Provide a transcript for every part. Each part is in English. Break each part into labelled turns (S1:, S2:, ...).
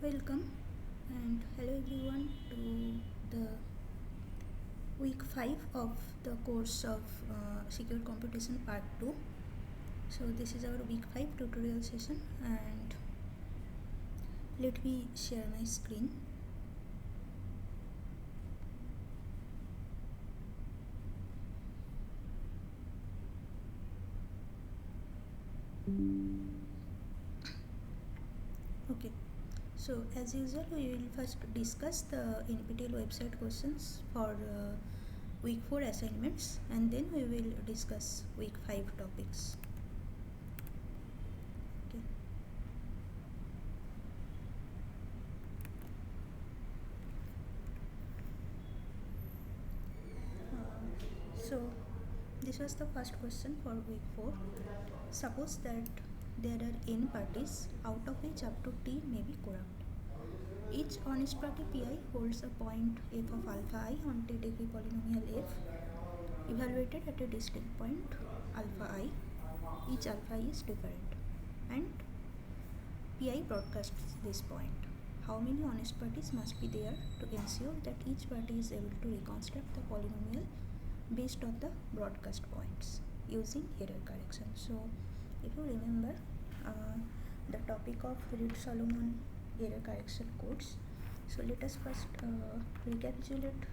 S1: Welcome and hello everyone to the week 5 of the course of Secure Computation Part 2. So this is our week 5 tutorial session and let me share my screen. Okay, so as usual we will first discuss the NPTEL website questions for week 4 assignments and then we will discuss week 5 topics. Okay. So this was the first question for week 4. Suppose that there are n parties out of which up to t may be corrupt. Each honest party pi holds a point f of alpha I on t degree polynomial f evaluated at a distinct point alpha I. Each alpha I is different and pi broadcasts this point. How many honest parties must be there to ensure that each party is able to reconstruct the polynomial based on the broadcast points using error correction? So if you remember the topic of Reed-Solomon error correction codes, so let us first recapitulate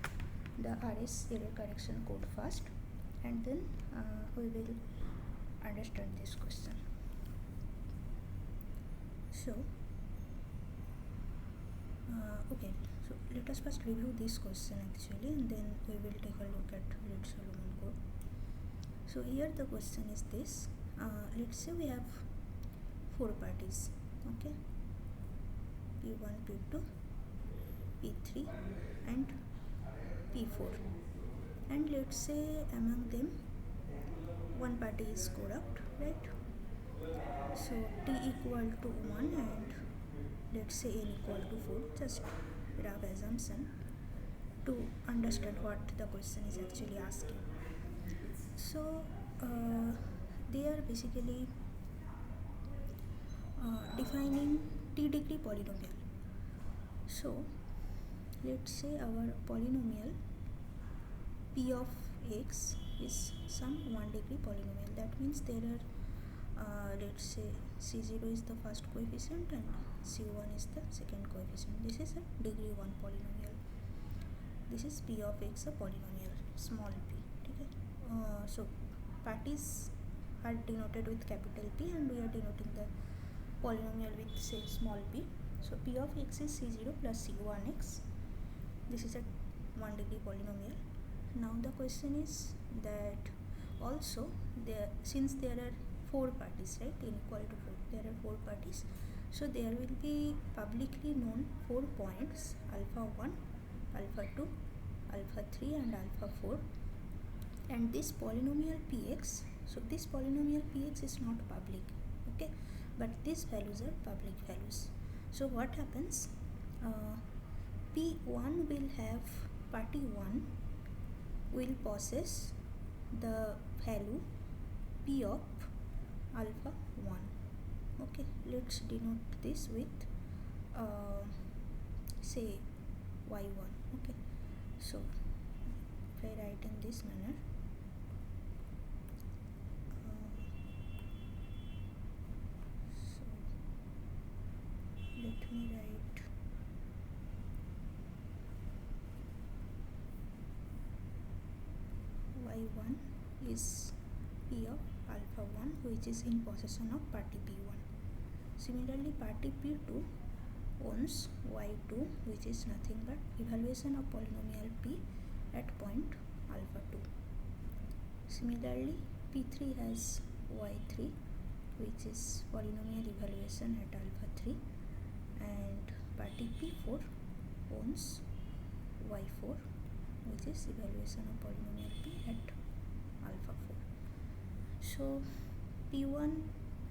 S1: the RS error correction code first and then we will understand this question. So okay, so let us first review this question actually and then we will take a look at Reed-Solomon code. So here the question is this, let's say we have 4 parties, okay, P1, P2, P3 and P4, and let's say among them one party is corrupt, right? So t equal to 1 and let's say n equal to 4, just rough assumption to understand what the question is actually asking. So they are basically defining t degree polynomial. So let's say our polynomial p of x is some 1 degree polynomial. That means there are let's say c0 is the first coefficient and c1 is the second coefficient. This is a degree 1 polynomial. This is p of x, a polynomial, small p. Okay? So parties are denoted with capital P and we are denoting the polynomial with say small p. So p of x is c0 plus c1x. This is a 1 degree polynomial. Now the question is that also since there are 4 parties, right, n equal to 4, there are 4 parties, so there will be publicly known 4 points alpha 1, alpha 2, alpha 3 and alpha 4, and this polynomial px, so this polynomial px is not public, okay, but these values are public values. So what happens, p1 will have party 1 will possess the value p of alpha 1. Okay, let's denote this with say y1. Okay, so if I write in this manner, so let me write y1 is p of alpha 1 which is in possession of party p1. Similarly, party p2 owns y2 which is nothing but evaluation of polynomial p at point alpha 2. Similarly, p3 has y3 which is polynomial evaluation at alpha 3, and party p4 owns y4 which is evaluation of polynomial p at alpha 4. So p1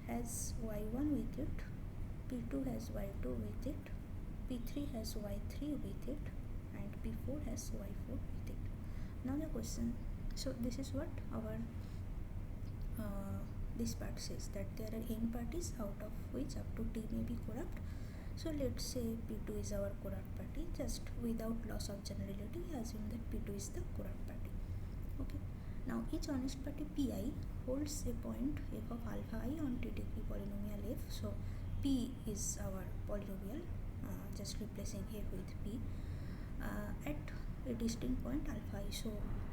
S1: has y1 with it, p2 has y2 with it, p3 has y3 with it, and p4 has y4 with it. Now the question, so this is what our this part says, that there are n parties out of which up to t may be corrupt. So let's say P2 is our corrupt party, just without loss of generality, assume that P2 is the corrupt party. Okay. Now each honest party Pi holds a point f of alpha I on t degree polynomial f. So P is our polynomial, just replacing f with P, at a distinct point alpha I. So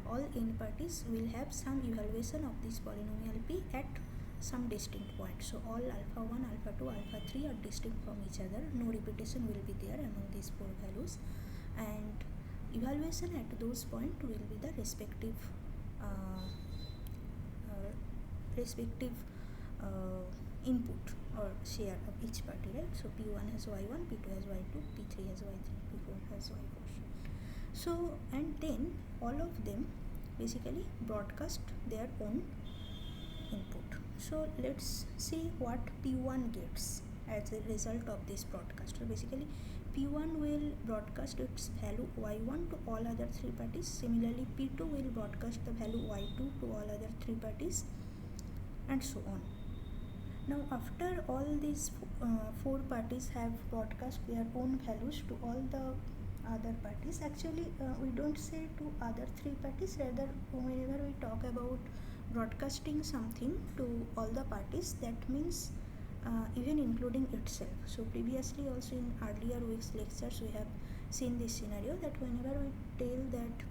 S1: all n parties will have some evaluation of this polynomial P at some distinct point. So all alpha 1, alpha 2, alpha 3 are distinct from each other. No repetition will be there among these four values, and evaluation at those points will be the respective input or share of each party, right? So P1 has y1, P2 has y2, P3 has y3, P4 has y4. So, and then all of them basically broadcast their own input. So let's see what P1 gets as a result of this broadcast. So basically P1 will broadcast its value y1 to all other three parties. Similarly P2 will broadcast the value y2 to all other three parties, and so on. Now after all these four parties have broadcast their own values to all the other parties, actually we don't say to other three parties, rather whenever we talk about broadcasting something to all the parties, that means even including itself. So previously also in earlier weeks lectures we have seen this scenario, that whenever we tell that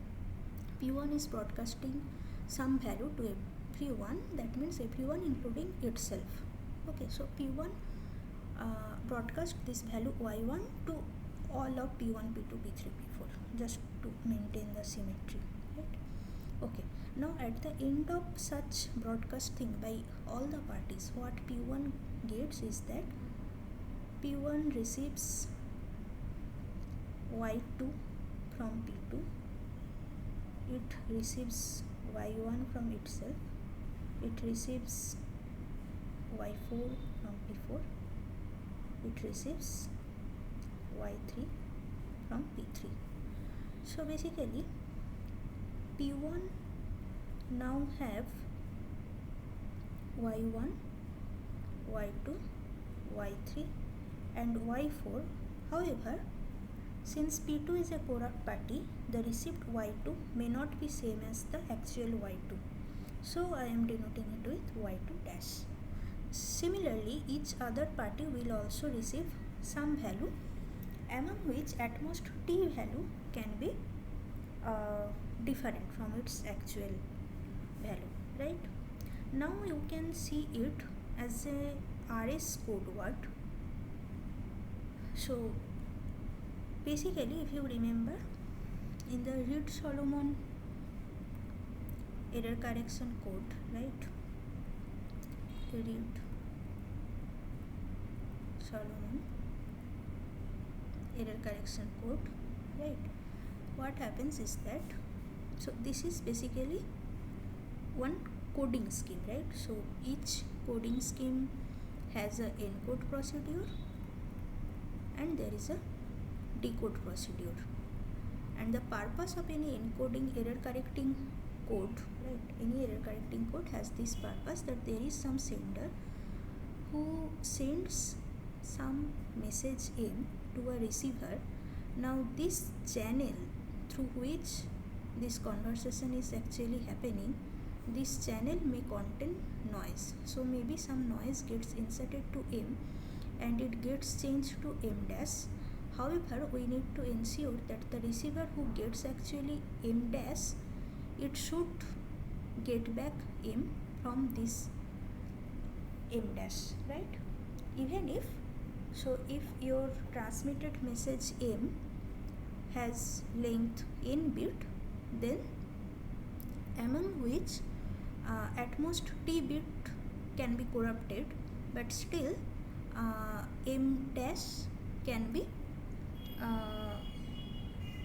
S1: P1 is broadcasting some value to everyone, that means everyone including itself. Okay, so P1 broadcast this value y1 to all of P1, P2, P3, P4, just to maintain the symmetry, right? Okay, now at the end of such broadcasting by all the parties, what P1 gets is that P1 receives y2 from P2, it receives y1 from itself, it receives y4 from P4, it receives y3 from P3. So basically P1 now have y1, y2, y3 and y4. However, since P2 is a corrupt party, the received y2 may not be same as the actual y2. So I am denoting it with y2 dash. Similarly, each other party will also receive some value, among which at most t value can be different from its actual value, right? Now you can see it as a RS code word. So basically, if you remember, in the Reed-Solomon error correction code, right? Reed-Solomon error correction code, right? What happens is that, so this is basically one coding scheme, right? So each coding scheme has a encode procedure and there is a decode procedure, and the purpose of any encoding error correcting code, right, any error correcting code has this purpose, that there is some sender who sends some message in to a receiver. Now this channel through which this conversation is actually happening, this channel may contain noise. So maybe some noise gets inserted to M and it gets changed to M dash. However, we need to ensure that the receiver who gets actually M dash, it should get back M from this M dash, right? Even if, so if your transmitted message M has length n bit, then among which at most t bit can be corrupted, but still M dash can be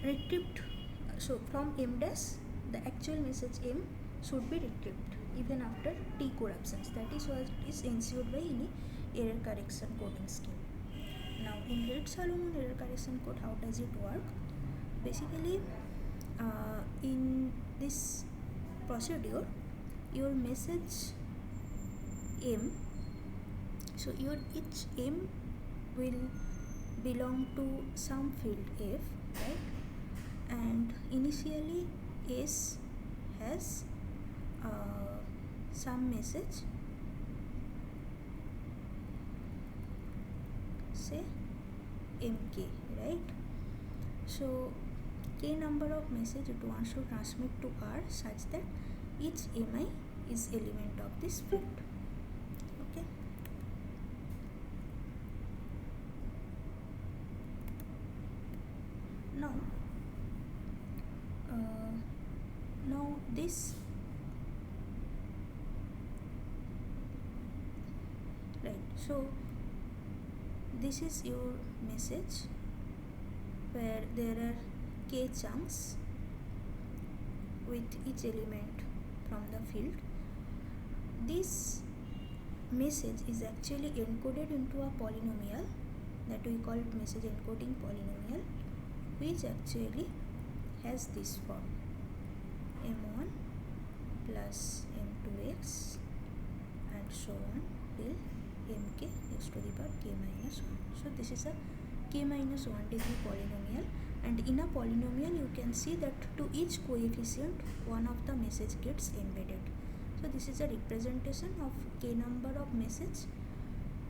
S1: retrieved. So from M dash, the actual message M should be retrieved even after t corruptions. That is what is ensured by any error correction coding scheme. Now in Reed-Solomon error correction code, how does it work? Basically, in this procedure, your message M, so your each M will belong to some field F, right? And initially S has some message, say MK, right? So K number of message it wants to transmit to R such that each MI is element of this field. Okay. Now this right, so this is your message where there are K chunks with each element from the field. This message is actually encoded into a polynomial that we call message encoding polynomial, which actually has this form: m1 plus m2x and so on till mk x to the power k minus 1. So this is a k minus 1 degree polynomial, and in a polynomial you can see that to each coefficient one of the message gets embedded. So this is a representation of k number of message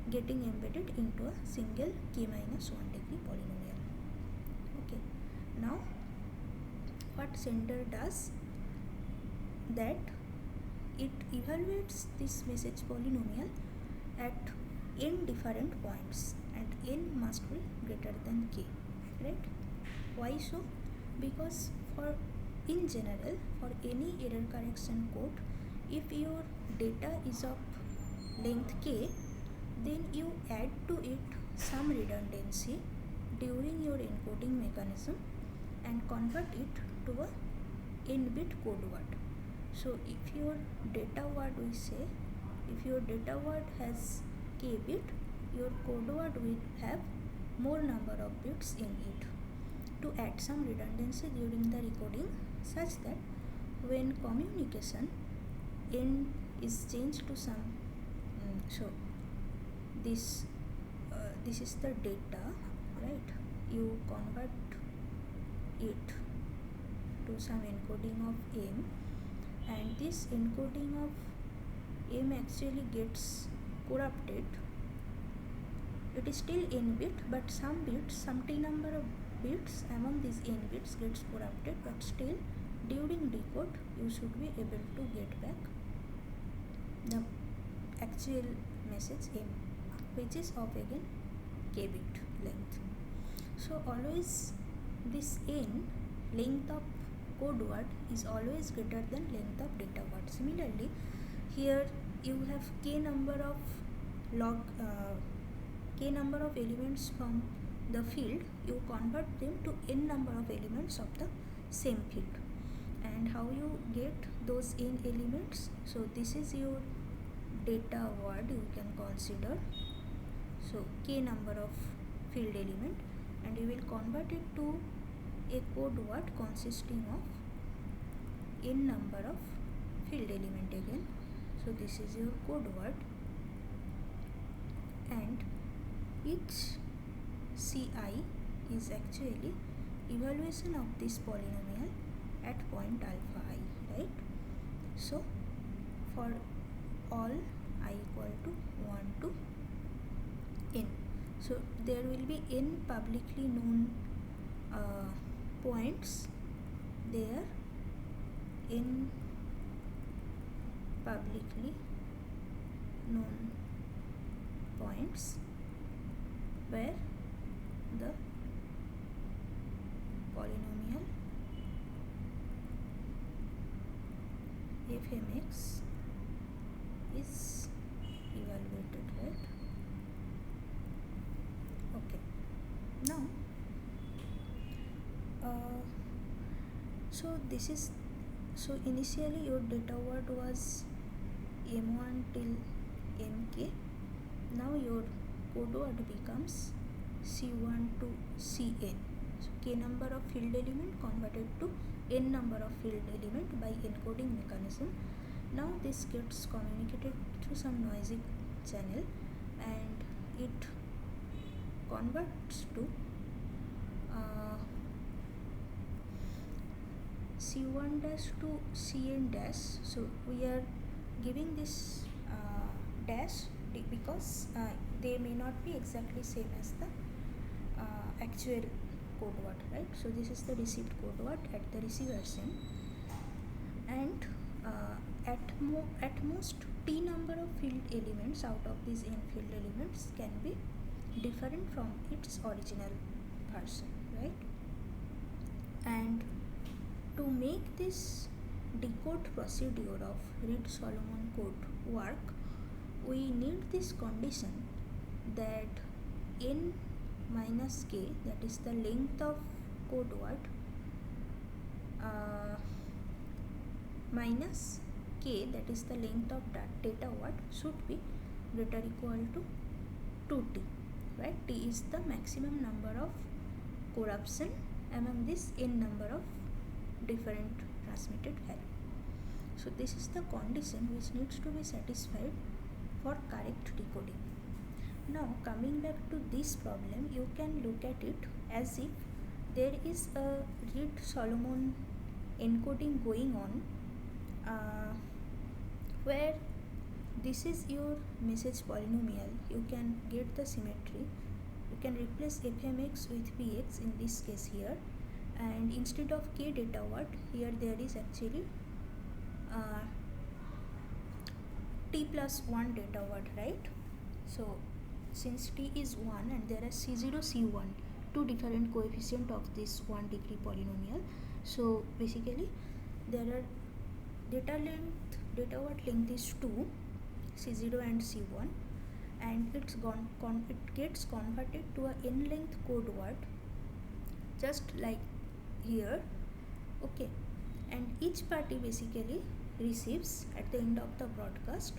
S1: getting embedded into a single k minus 1 degree polynomial. Okay, now what sender does, that it evaluates this message polynomial at n different points, and n must be greater than k, right? Why so? Because for in general for any error correction code, if your data is of length k, then you add to it some redundancy during your encoding mechanism and convert it to a n-bit code word. So if your data word, we say, if your data word has k bit, your code word will have more number of bits in it to add some redundancy during the recording, such that when communication n is changed to some so this is the data, right? You convert it to some encoding of m, and this encoding of m actually gets corrupted. It is still n bit, but some bits, some t number of bits among these n bits gets corrupted, but still during decode you should be able to get back the actual message m, which is of again k bit length. So always this n, length of code word, is always greater than length of data word. Similarly, here you have k number of k number of elements from the field, you convert them to n number of elements of the same field. And how you get those n elements? So this is your data word, you can consider, so k number of field element, and you will convert it to a code word consisting of n number of field element again. So this is your code word, and each ci is actually evaluation of this polynomial at point alpha I, right? So for all I equal to 1 to n, so there will be n publicly known points there, n publicly known points where the polynomial fmx is evaluated, right? Okay, now so this is, so initially your data word was m1 till mk. Now your code word becomes c1 to cn. So k number of field element converted to n number of field element by encoding mechanism. Now this gets communicated through some noisy channel, and it converts to C1 dash to Cn dash. So we are giving this dash because they may not be exactly same as the actual code word, right? So this is the received code word at the receiver's end, and at most t number of field elements out of these n field elements can be different from its original version, right? And to make this decode procedure of Reed-Solomon code work, we need this condition that n minus k, that is the length of code word, minus k, that is the length of data word, should be greater equal to 2t, right? T is the maximum number of corruption among this n number of different transmitted value. So this is the condition which needs to be satisfied for correct decoding. Now coming back to this problem, you can look at it as if there is a Reed-Solomon encoding going on, where this is your message polynomial. You can get the symmetry. You can replace fmx with px in this case here, and instead of k data word, here there is actually t plus 1 data word, right? So since t is 1 and there are c0 c1, two different coefficient of this 1 degree polynomial, so basically there are data word length is 2, c0 and c1, and it gets converted to a n length code word just like here, okay? And each party basically receives at the end of the broadcast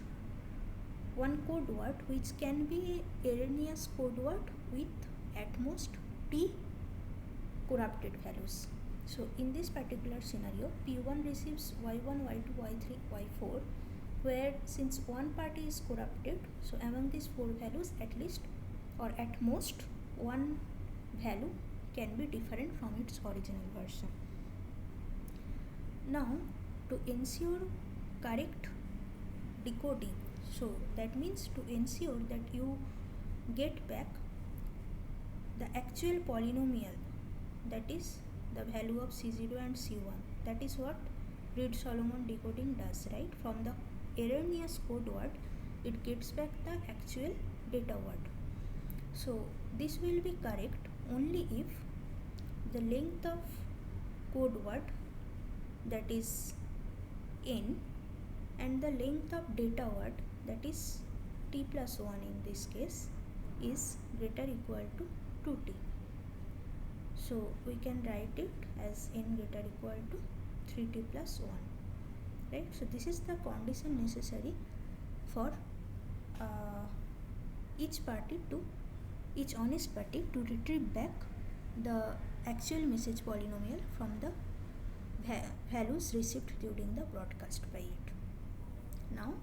S1: one code word which can be erroneous code word with at most t corrupted values. So in this particular scenario, P1 receives y1, y2, y3, y4, where since one party is corrupted, so among these four values at least or at most one value can be different from its original version. Now to ensure correct decoding, so that means to ensure that you get back the actual polynomial, that is the value of c0 and c1, that is what Reed-Solomon decoding does, right? From the erroneous code word, it gets back the actual data word. So this will be correct only if the length of code word, that is n, and the length of data word, that is t plus 1 in this case, is greater equal to 2t. So we can write it as n greater equal to 3t plus 1, right? So this is the condition necessary for each honest party to retrieve back the actual message polynomial from the values received during the broadcast by it. Now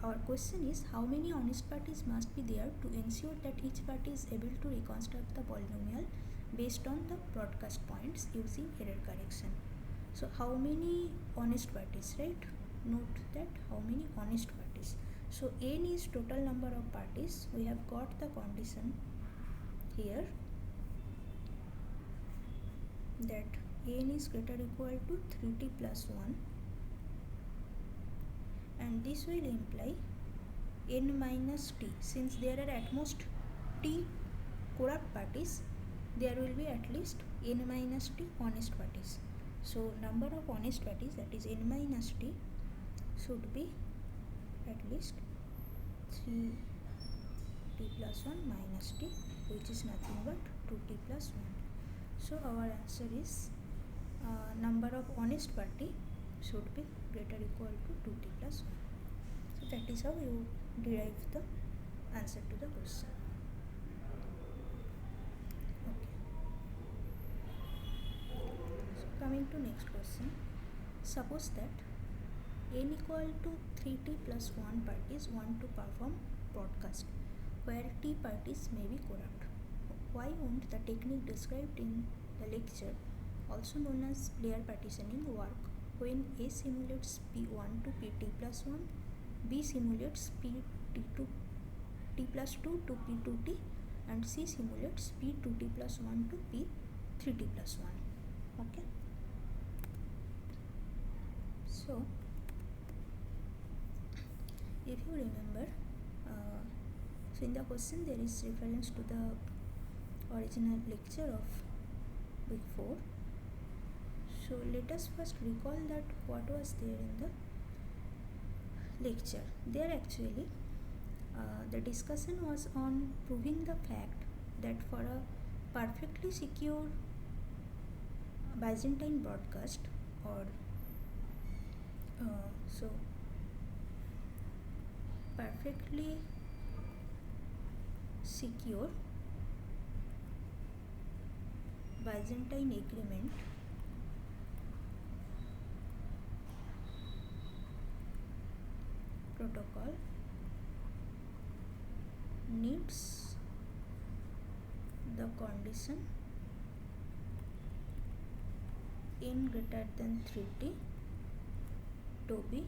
S1: our question is, how many honest parties must be there to ensure that each party is able to reconstruct the polynomial based on the broadcast points using error correction? So how many honest parties, right? Note that how many honest parties. So n is total number of parties. We have got the condition here that n is greater equal to 3t plus 1, and this will imply n minus t. Since there are at most t corrupt parties, there will be at least n minus t honest parties. So number of honest parties, that is n minus t, should be at least 3t plus 1 minus t, which is nothing but 2t plus 1. So our answer is number of honest party should be greater equal to 2t plus 1. So that is how you derive the answer to the question. Okay. So coming to next question. Suppose that n equal to 3t plus 1 parties want to perform broadcast where t parties may be corrupt. why won't the technique described in the lecture, also known as player partitioning, work when A simulates P1 to Pt plus 1, B simulates Pt t plus 2 to P2t, and C simulates P2t plus 1 to P3t plus 1. Okay. So, if you remember, so in the question there is reference to the original lecture of week 4. So let us first recall that what was there in the lecture. There actually the discussion was on proving the fact that for a perfectly secure Byzantine broadcast, or so perfectly secure Byzantine agreement protocol needs the condition n greater than 3t to be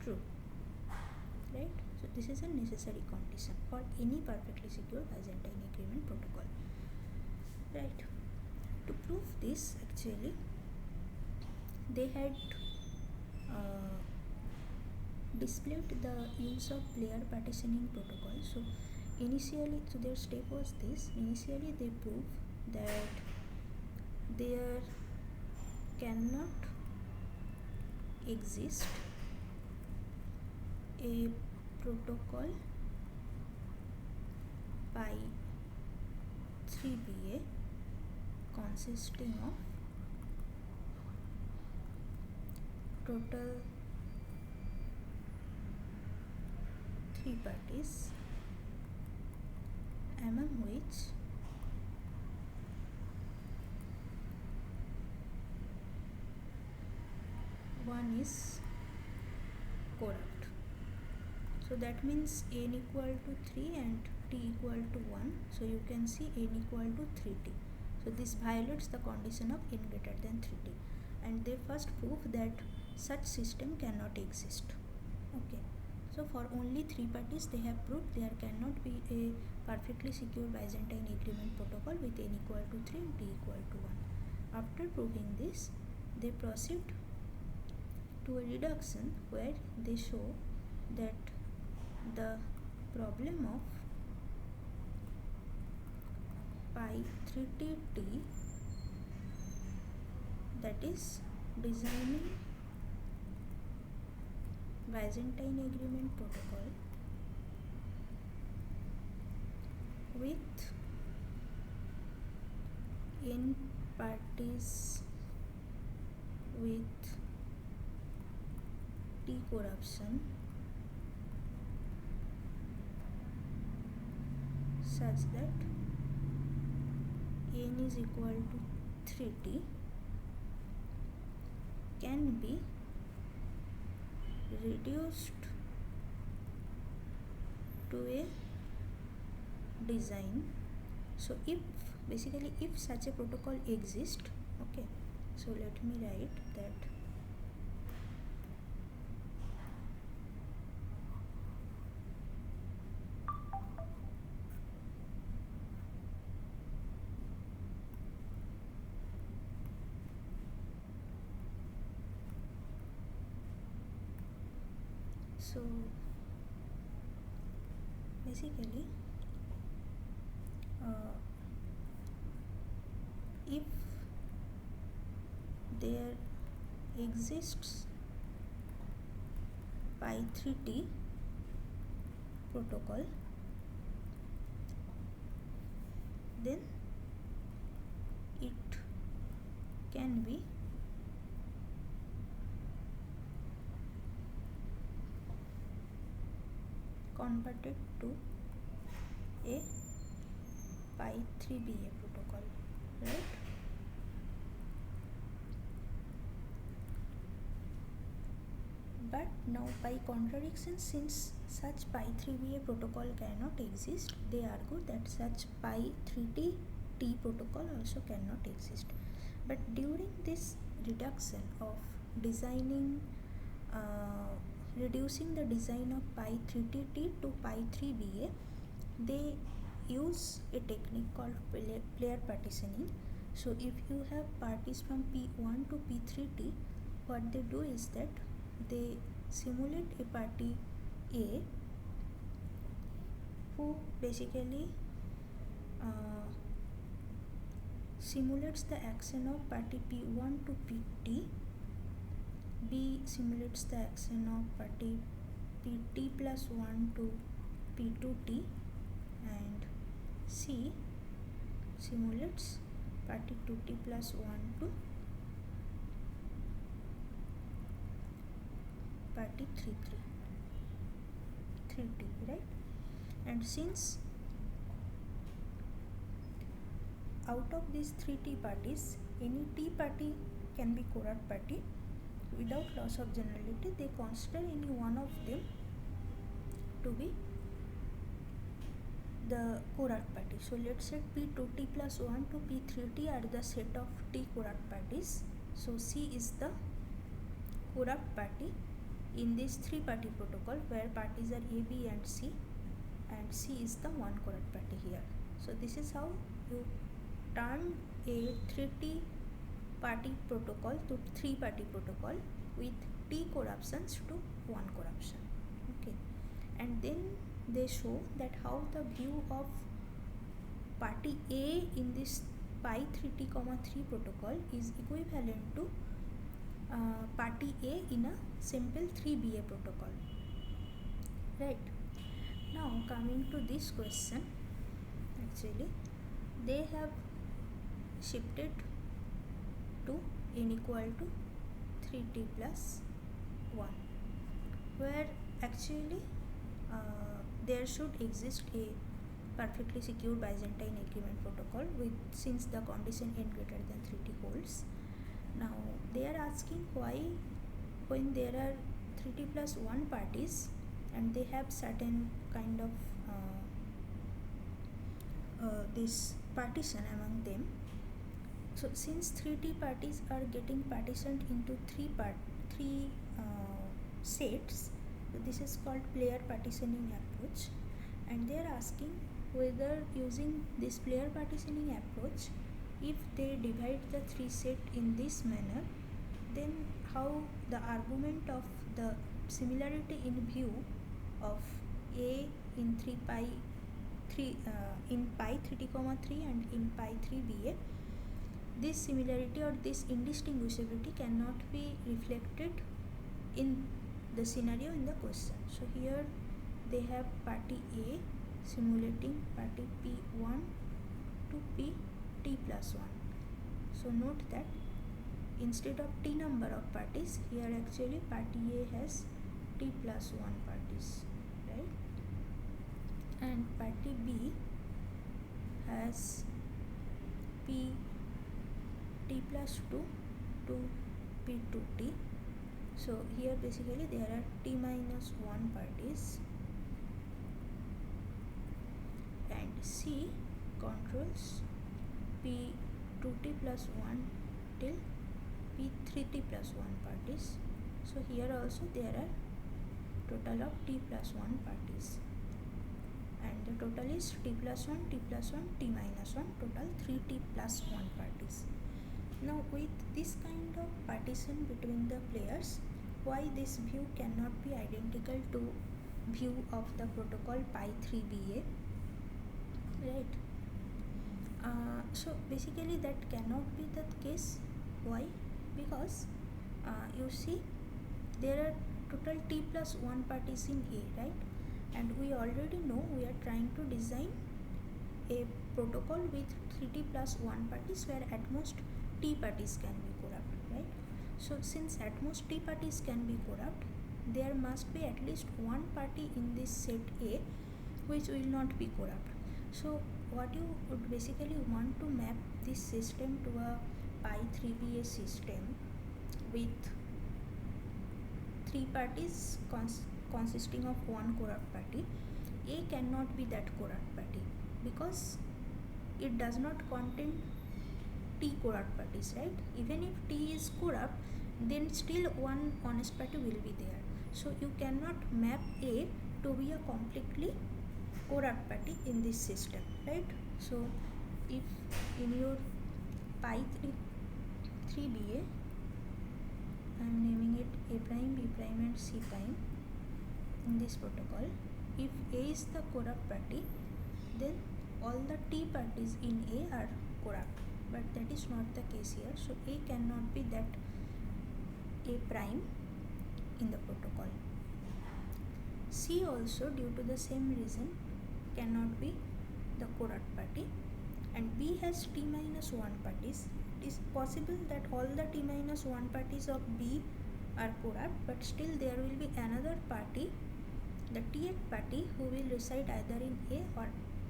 S1: true, right? So this is a necessary condition for any perfectly secure Byzantine agreement protocol, right? To prove this, actually they had displayed the use of player partitioning protocol. So initially, so their step was this: initially they proved that there cannot exist a protocol by 3BA consisting of total 3 parties, among which one is corrupt. So that means n equal to 3 and t equal to 1. So you can see n equal to 3t. So this violates the condition of n greater than 3t. And they first prove that such system cannot exist. Okay. So for only 3 parties they have proved there cannot be a perfectly secure Byzantine agreement protocol with n equal to 3 and t equal to 1. After proving this, they proceed to a reduction where they show that the problem of pi 3tt, that is designing Byzantine agreement protocol with n parties with t corruption such that n is equal to 3t can be reduced to a design. So if basically if such a protocol exists, okay, so let me write that so basically if there exists pi 3t protocol, then it can be converted to a pi 3BA protocol, right? But now by contradiction, since such pi3ba protocol cannot exist, they argue that such pi3t protocol also cannot exist. But during this reduction of designing, reducing the design of pi3t to pi3ba, they use a technique called player partitioning. So if you have parties from P1 to P3T, what they do is that they simulate a party A who basically simulates the action of party P1 to Pt, B simulates the action of party Pt plus 1 to P2t, and C simulates party 2t plus 1 to party 3t, right? And since out of these 3t parties, any t party can be corrupt party, without loss of generality, they consider any one of them to be the corrupt party. So let's say P2t plus 1 to P3t are the set of t corrupt parties. So C is the corrupt party in this 3-party protocol, where parties are A, B and C is the one corrupt party here. So this is how you turn a 3T party protocol to 3-party protocol with T corruptions to 1 corruption. Okay, and then they show that how the view of party A in this pi 3T, 3 protocol is equivalent to party A in a simple 3BA protocol. Right. Now coming to this question, actually they have shifted to n equal to 3t plus 1, where actually there should exist a perfectly secure Byzantine agreement protocol with, since the condition n greater than 3t holds. Now they are asking why, when there are 3t plus 1 parties and they have certain kind of this partition among them. So since 3t parties are getting partitioned into three sets, so this is called player partitioning approach, and they are asking whether using this player partitioning approach, if they divide the 3 set in this manner, then how the argument of the similarity in view of A in 3 pi 3 in pi 3t, 3 and in pi 3ba, this similarity or this indistinguishability cannot be reflected in the scenario in the question. So here they have party A simulating party P1 to Pt plus 1. So note that instead of t number of parties, here actually party A has t plus 1 parties, right? And party B has Pt plus 2 to P2t. So here basically there are t minus 1 parties, and C controls P2t plus 1 till P3t plus 1 parties. So here also there are total of t plus 1 parties, and the total is t plus 1, t plus 1, t minus 1, total 3t plus 1 parties. Now with this kind of partition between the players, why this view cannot be identical to view of the protocol pi 3ba, right? So basically that cannot be the case. Why? Because you see there are total t plus 1 parties in A, right? And we already know we are trying to design a protocol with 3t plus 1 parties, where at most t parties can be corrupt, right? So since at most t parties can be corrupt, there must be at least one party in this set A which will not be corrupt. So what you would basically want to map this system to a pi 3ba system with three parties consisting of one corrupt party, A cannot be that corrupt party because it does not contain T corrupt parties, right? Even if T is corrupt, then still one honest party will be there. So you cannot map A to be a completely corrupt party in this system, right? So if in your pi 3BA, I am naming it A prime, B prime and C prime in this protocol, if A is the corrupt party, then all the T parties in A are corrupt, but that is not the case here. So A cannot be that A prime in the protocol. C also, due to the same reason, cannot be the corrupt party, and B has T minus 1 parties. It is possible that all the T minus 1 parties of B are corrupt, but still there will be another party, the T8 party, who will reside either in A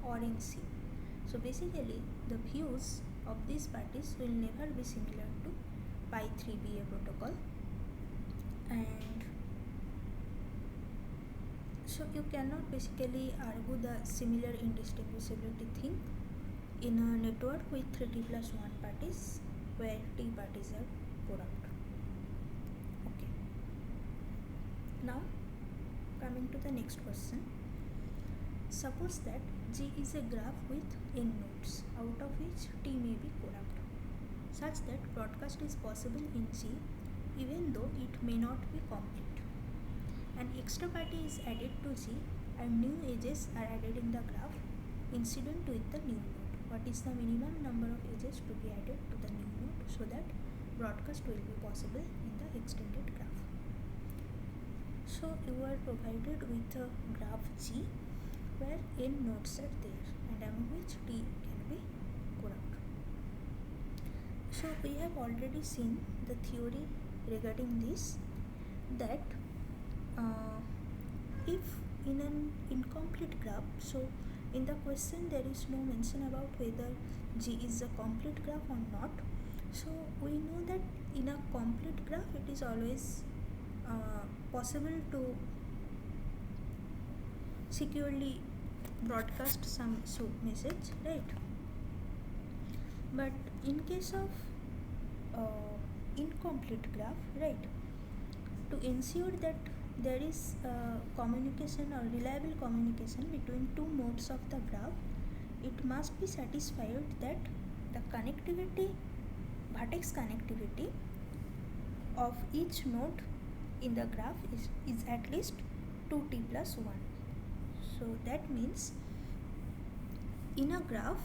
S1: or in C. So basically the views of these parties will never be similar to pi 3BA protocol, and so you cannot basically argue the similar indistinguishability thing in a network with 3T plus 1 parties where T parties are corrupt. Okay. Now coming to the next question. Suppose that G is a graph with n nodes, out of which T may be corrupt, such that broadcast is possible in G even though it may not be complete. An extra party is added to G and new edges are added in the graph incident with the new node. What is the minimum number of edges to be added to the new node so that broadcast will be possible in the extended graph? So you are provided with a graph G where n nodes are there and among which T can be corrupt. So we have already seen the theory regarding this, that if in an incomplete graph, so in the question there is no mention about whether G is a complete graph or not. So we know that in a complete graph it is always possible to securely broadcast some message, right? But in case of incomplete graph, right, to ensure that there is communication or reliable communication between two nodes of the graph, it must be satisfied that the connectivity, vertex connectivity of each node in the graph is at least 2T plus 1. So that means in a graph,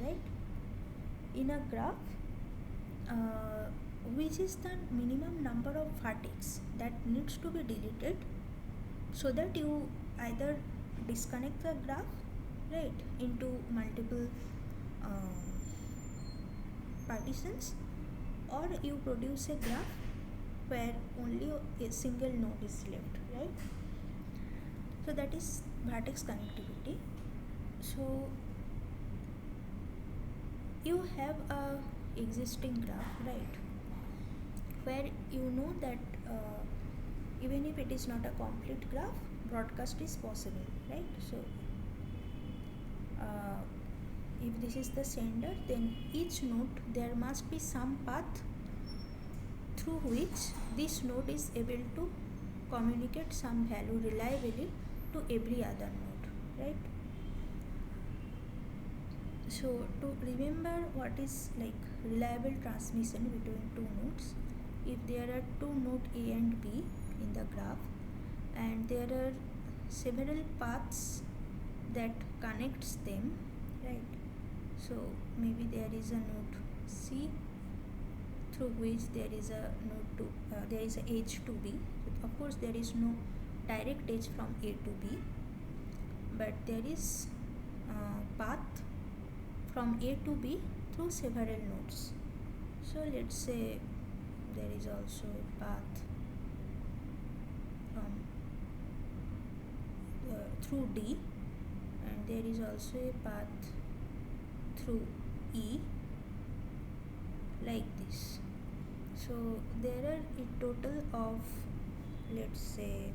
S1: right, in a graph which is the minimum number of vertex that needs to be deleted so that you either disconnect the graph, right, into multiple partitions, or you produce a graph where only a single node is left, right? So that is vertex connectivity. So you have a existing graph, right, where you know that even if it is not a complete graph, broadcast is possible, right? So if this is the sender, then each node there must be some path through which this node is able to communicate some value reliably to every other node, right? So to remember what is like reliable transmission between two nodes, if there are two nodes A and B in the graph and there are several paths that connects them, right? So maybe there is a node C through which there is a node to there is a edge to B. Of course there is no direct edge from A to B, but there is path from A to B through several nodes. So let's say there is also a path from through D, and there is also a path through E, like this. So there are a total of let's say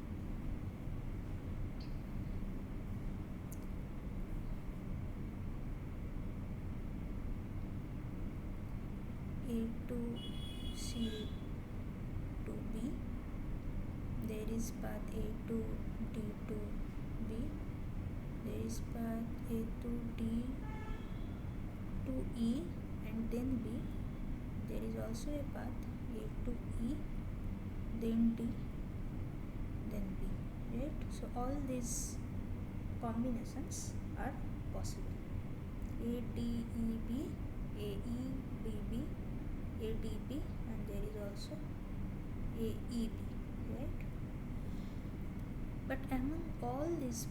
S1: A to C to B, there is path A to D to B, there is path A to D to E and then B, there is also a path A to E, then D, then B, right? So all these combinations are possible. A D E B, A E D B, A D B, and there is also A E B, right? But among all these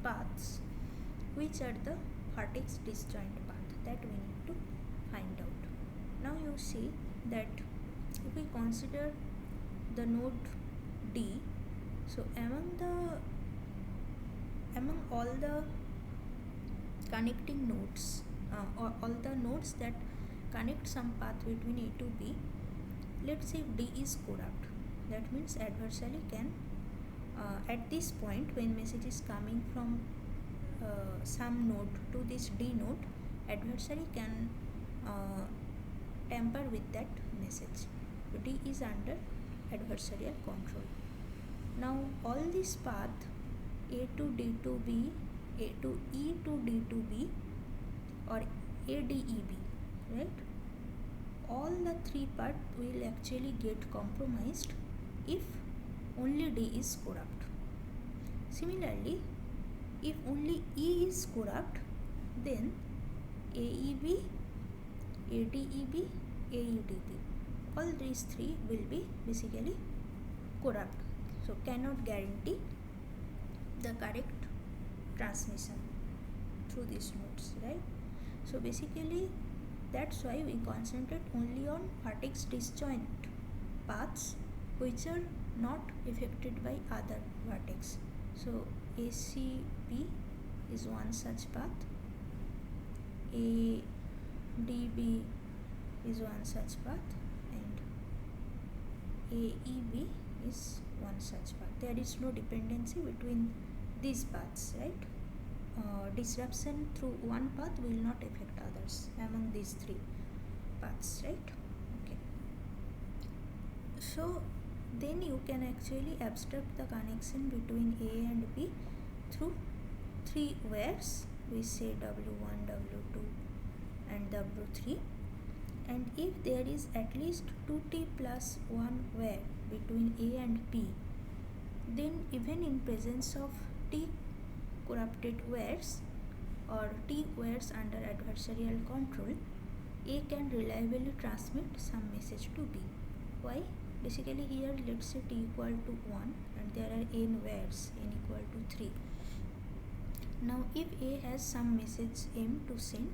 S1: paths, which are the vertex disjoint path, that we need to find out. Now you see that if we consider the node D, so among all the connecting nodes, or all the nodes that connect some path between A to B, let's say D is corrupt. That means adversary can, at this point when message is coming from some node to this D node, adversary can tamper with that message. So D is under adversarial control. Now all this path A to D to B, A to E to D to B, or ADEB, right? All the three paths will actually get compromised if only D is corrupt. Similarly, if only E is corrupt, then AEB, ADEB, AUDB, all these three will be basically corrupt. So cannot guarantee the correct transmission through these nodes, right? So basically that's why we concentrate only on vertex disjoint paths which are not affected by other vertex. So ACB is one such path, ADB is one such path, and AEB is one such path. There is no dependency between these paths, right? Disruption through one path will not affect others among these three paths, right? Okay. So then you can actually abstract the connection between A and B through three wires. We say W1, W2 and W3, and if there is at least 2T plus 1 wire between A and B, then even in presence of T corrupted wires or T wires under adversarial control, A can reliably transmit some message to B. Why? Basically here let's say T equal to 1 and there are n wires, n equal to 3. Now if A has some message M to send,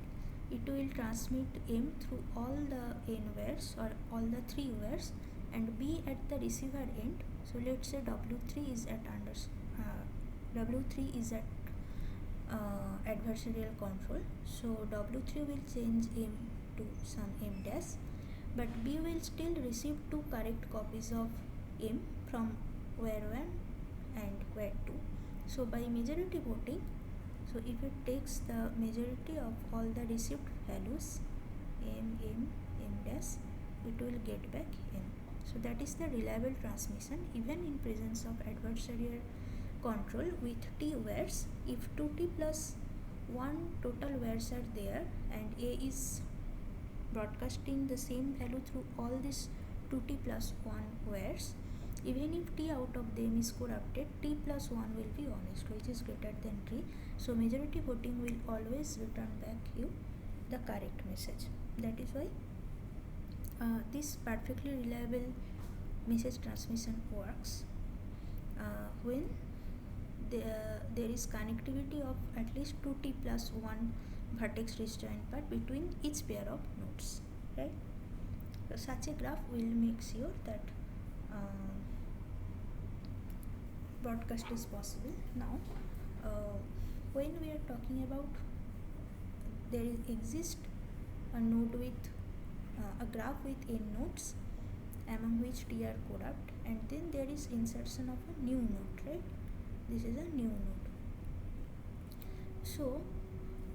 S1: it will transmit M through all the n wires or all the 3 wires, and B at the receiver end. So let's say W3 is at adversarial control. So W3 will change M to some M dash, but B will still receive 2 correct copies of M from wire 1 and wire 2. So by majority voting, so if it takes the majority of all the received values M, M, M dash, it will get back M. So that is the reliable transmission even in presence of adversarial control with T wires. If 2T plus 1 total wires are there and A is broadcasting the same value through all these 2T plus 1 wires, even if T out of them is corrupted, T plus 1 will be honest, which is greater than 3. So majority voting will always return back you the correct message. That is why this perfectly reliable message transmission works when there is connectivity of at least 2T plus 1 vertex disjoint path between each pair of nodes, right? So such a graph will make sure that broadcast is possible. Now when we are talking about exists a node with a graph with n nodes, among which t are corrupt, and then there is insertion of a new node, right? This is a new node. So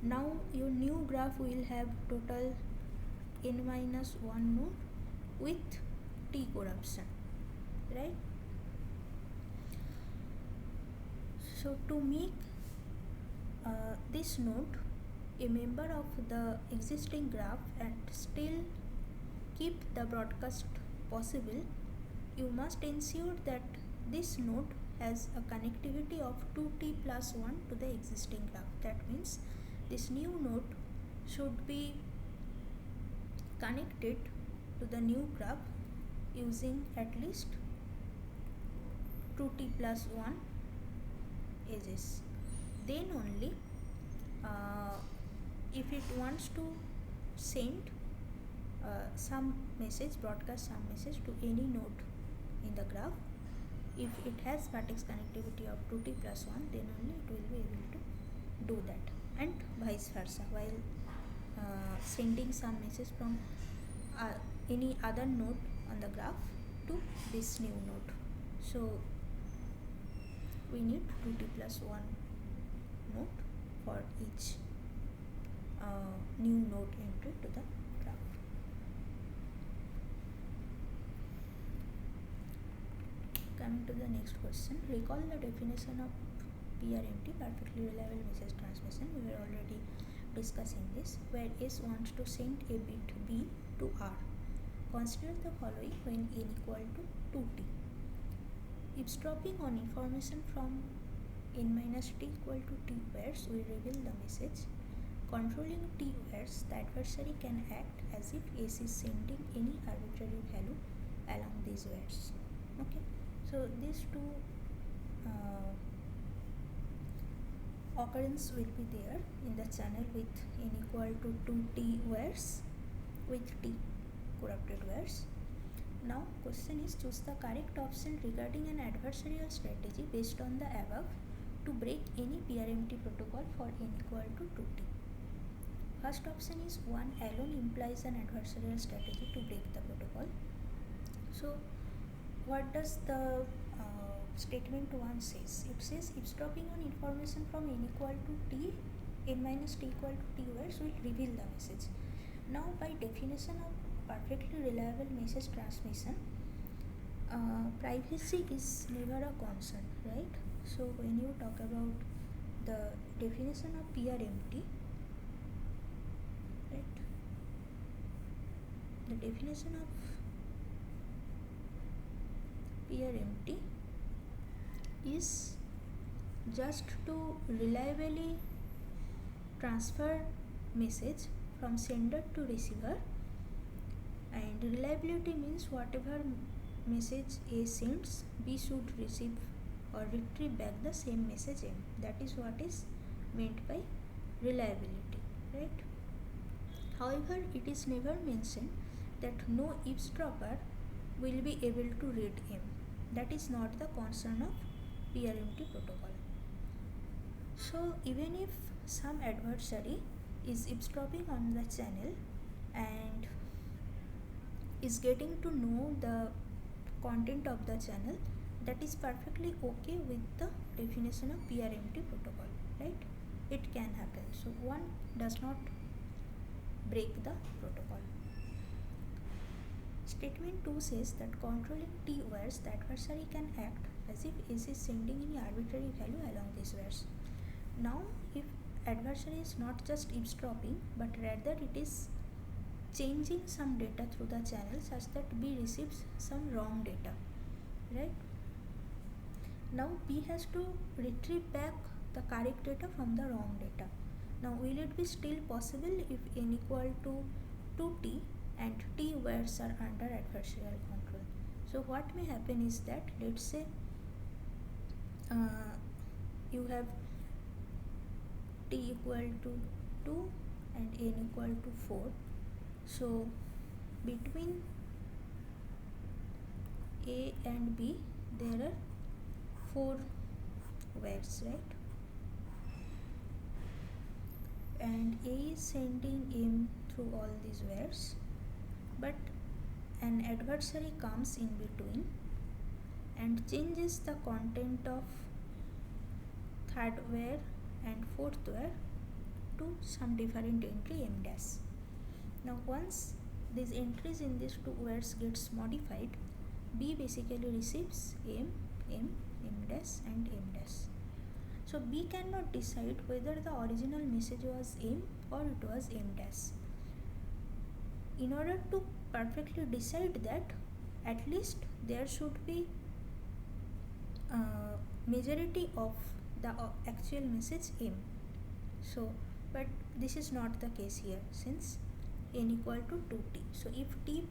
S1: now your new graph will have total n minus 1 node with t corruption, right? So to make this node a member of the existing graph and still keep the broadcast possible, you must ensure that this node has a connectivity of 2t plus 1 to the existing graph. That means this new node should be connected to the new graph using at least 2t plus 1 edges. Then only if it wants to send some message, broadcast some message to any node in the graph, if it has vertex connectivity of 2t plus 1, then only it will be able to do that, and vice versa, while sending some message from any other node on the graph to this new node. So we need 2t plus 1 node for each new node entry to the graph. Coming to the next question, recall the definition of PRMT, perfectly reliable message transmission. We were already discussing this, where S wants to send a bit B to R. Consider the following when n equal to 2t. Eavesdropping on information from n minus t equal to t wires will reveal the message. Controlling t wires, the adversary can act as if S is sending any arbitrary value along these wires. Okay, so these two occurrence will be there in the channel with n equal to 2t wires with t corrupted wires. Now question is, choose the correct option regarding an adversarial strategy based on the above to break any PRMT protocol for n equal to 2t. First option is 1 alone implies an adversarial strategy to break the protocol. So what does the statement 1 says? It says eavesdropping on information from n equal to t, n minus t equal to t wires will reveal the message. Now by definition of perfectly reliable message transmission, privacy is never a concern, right? So when you talk about the definition of PRMT, right, the definition of PRMT is just to reliably transfer message from sender to receiver, and reliability means whatever message A sends, B should receive or retrieve back the same message M. That is what is meant by reliability, right? However, it is never mentioned that no eavesdropper will be able to read M. That is not the concern of PRMT protocol. So even if some adversary is eavesdropping on the channel and is getting to know the content of the channel, that is perfectly okay with the definition of PRMT protocol, right? It can happen. So one does not break the protocol. Statement 2 says that controlling T wires, the adversary can act as if S is sending any arbitrary value along these wires. Now if adversary is not just eavesdropping, but rather it is changing some data through the channel such that B receives some wrong data, right? Now B has to retrieve back the correct data from the wrong data. Now will it be still possible if n equal to 2t and t wires are under adversarial control? So what may happen is that, let's say you have t equal to 2 and n equal to 4. So between A and B there are 4 wires, right? And A is sending M through all these wires, but an adversary comes in between and changes the content of third where and fourth where to some different entry m dash. Now once these entries in these two wires gets modified, B basically receives m, m, m dash and m dash. So B cannot decide whether the original message was m or it was m dash. In order to perfectly decide that, at least there should be majority of the actual message m. So but this is not the case here since n equal to 2t. So if t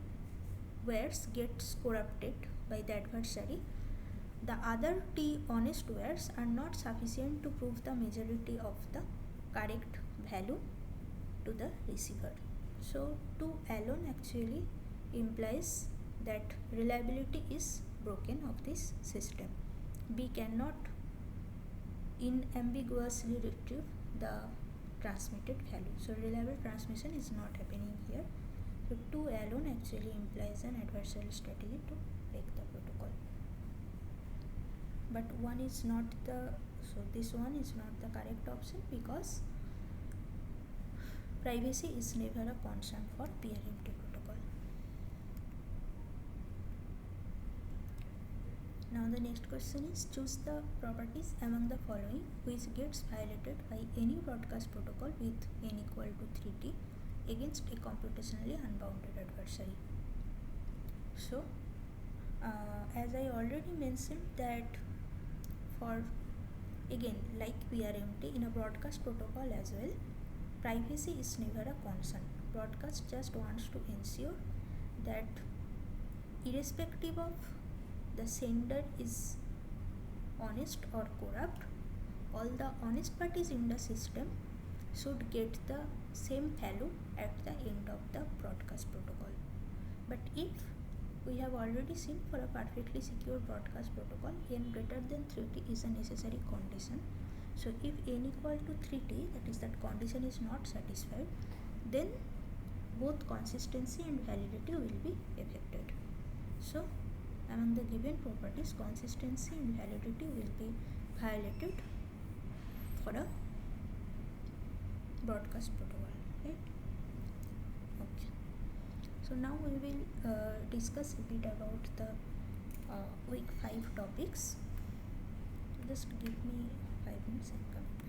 S1: wires gets corrupted by the adversary, the other t honest wires are not sufficient to prove the majority of the correct value to the receiver. So 2 alone actually implies that reliability is broken of this system. B cannot unambiguously retrieve the transmitted value. So reliable transmission is not happening here. So 2 alone actually implies an adversarial strategy to break the protocol. But one is not the, so this one is not the correct option because privacy is never a concern for PRMT protocol. Now the next question is, choose the properties among the following which gets violated by any broadcast protocol with n equal to 3t against a computationally unbounded adversary. So as I already mentioned that for, again like PRMT, in a broadcast protocol as well, privacy is never a concern. Broadcast just wants to ensure that irrespective of the sender is honest or corrupt, all the honest parties in the system should get the same value at the end of the broadcast protocol. But if we have already seen for a perfectly secure broadcast protocol, n greater than 3t is a necessary condition. So if n equal to 3t, that is that condition is not satisfied, then both consistency and validity will be affected. So among the given properties, consistency and validity will be violated for a broadcast protocol, right? Okay. So now we will discuss a bit about the week 5 topics. Just give me 5 minutes and come back.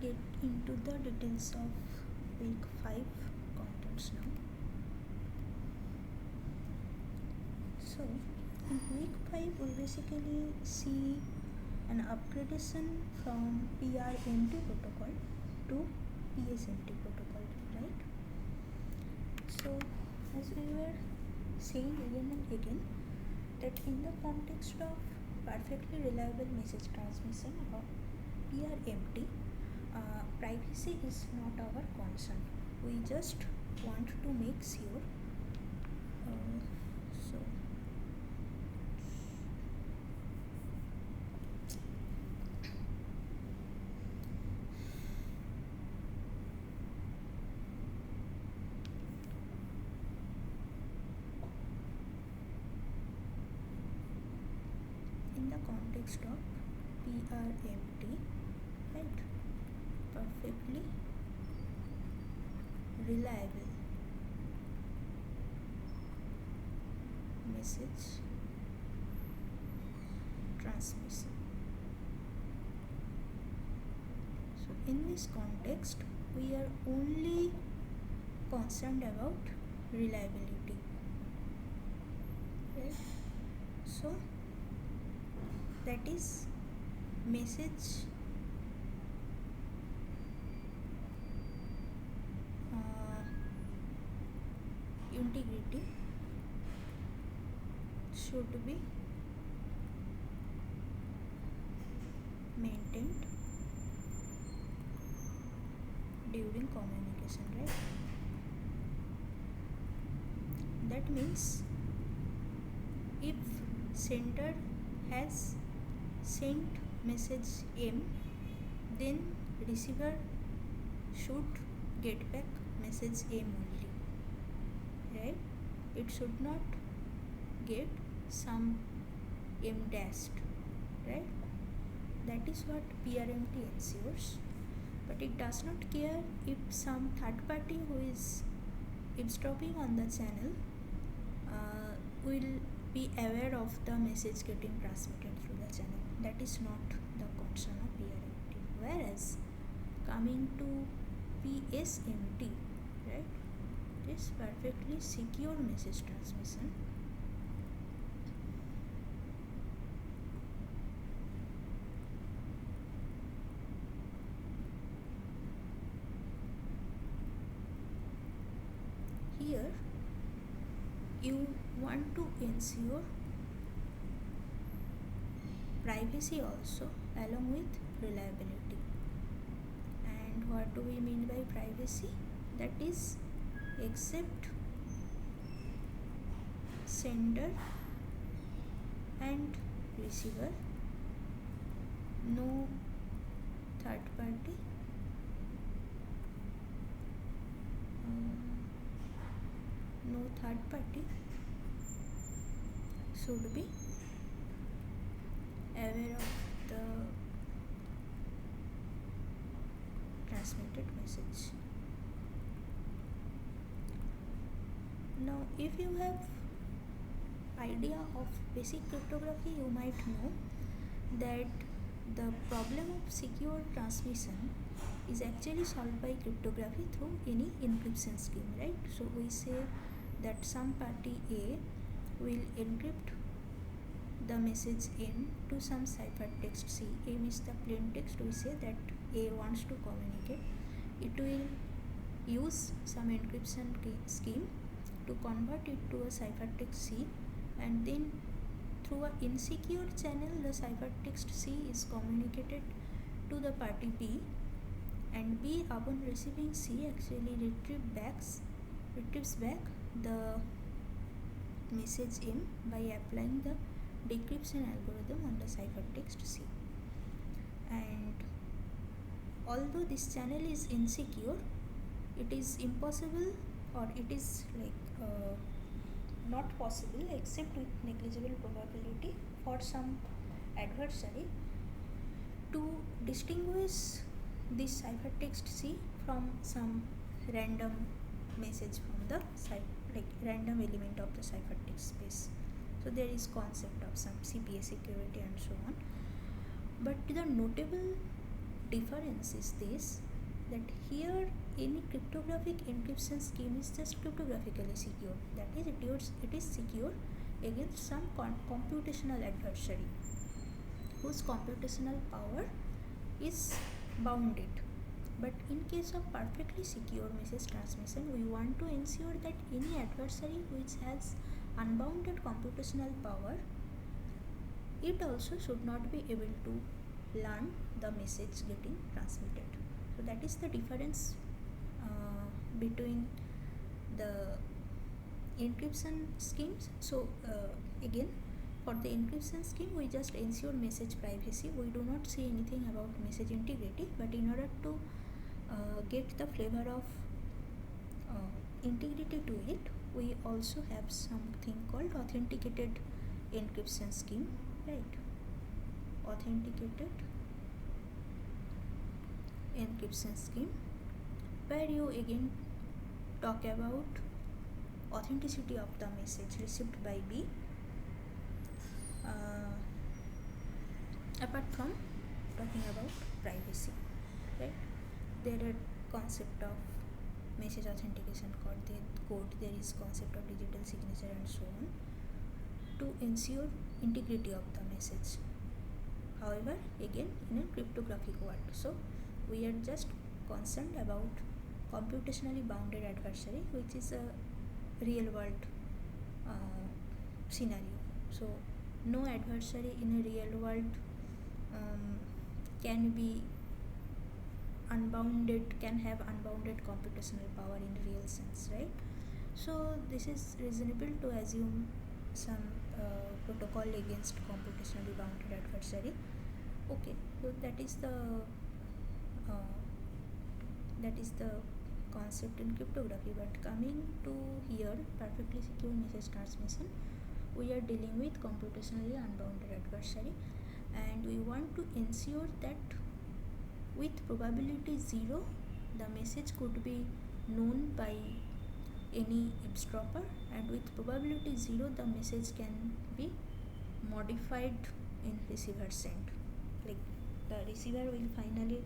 S1: get into the details of week 5 contents now. So in week 5 we basically see an upgradation from PRMT protocol to PSMT protocol, right? So as we were saying again and again, that in the context of perfectly reliable message transmission or PRMT, privacy is not our concern. We just want to make sure. So in the context of PRMT, right, perfectly reliable message transmission. So in this context we are only concerned about reliability, right? So that is message integrity should be maintained during communication, right? That means if sender has sent message M, then receiver should get back message M only, right? It should not get some M dashed, right? That is what PRMT ensures. But it does not care if some third party who is eavesdropping on the channel will be aware of the message getting transmitted through the channel. That is not the concern of PRMT. Whereas coming to PSMT, right, is perfectly secure message transmission. Here you want to ensure privacy also along with reliability. And what do we mean by privacy? That is, except sender and receiver, no third party should be aware of the transmitted message. Now if you have idea of basic cryptography, you might know that the problem of secure transmission is actually solved by cryptography through any encryption scheme, right? So we say that some party A will encrypt the message M to some ciphertext C. M is the plain text. We say that A wants to communicate. It will use some encryption scheme to convert it to a ciphertext C, and then through an insecure channel the ciphertext C is communicated to the party B, and B, upon receiving C, actually retrieves back the message M by applying the decryption algorithm on the ciphertext C. And although this channel is insecure, it is impossible, or it is not possible except with negligible probability for some adversary to distinguish this ciphertext C from some random message from the random element of the ciphertext space. So there is concept of some CPA security and so on. But the notable difference is this, that here any cryptographic encryption scheme is just cryptographically secure. That is, it is secure against some computational adversary whose computational power is bounded. But in case of perfectly secure message transmission, we want to ensure that any adversary which has unbounded computational power, it also should not be able to learn the message getting transmitted. So that is the difference between the encryption schemes. So again, for the encryption scheme, we just ensure message privacy. We do not say anything about message integrity, but in order to get the flavor of integrity to it, we also have something called authenticated encryption scheme, right? Authenticated encryption scheme, where you again talk about authenticity of the message received by B, apart from talking about privacy, right? There are concept of message authentication code, there is concept of digital signature and so on, to ensure integrity of the message. However, again, in a cryptographic world, so we are just concerned about computationally bounded adversary, which is a real world scenario. So no adversary in a real world can have unbounded computational power in real sense, right? So this is reasonable to assume some protocol against computationally bounded adversary. Okay, so that is the concept in cryptography. But coming to here, perfectly secure message transmission, we are dealing with computationally unbounded adversary, and we want to ensure that with probability 0, the message could be known by any eavesdropper, and with probability 0, the message can be modified in receiver's end. Like the receiver will finally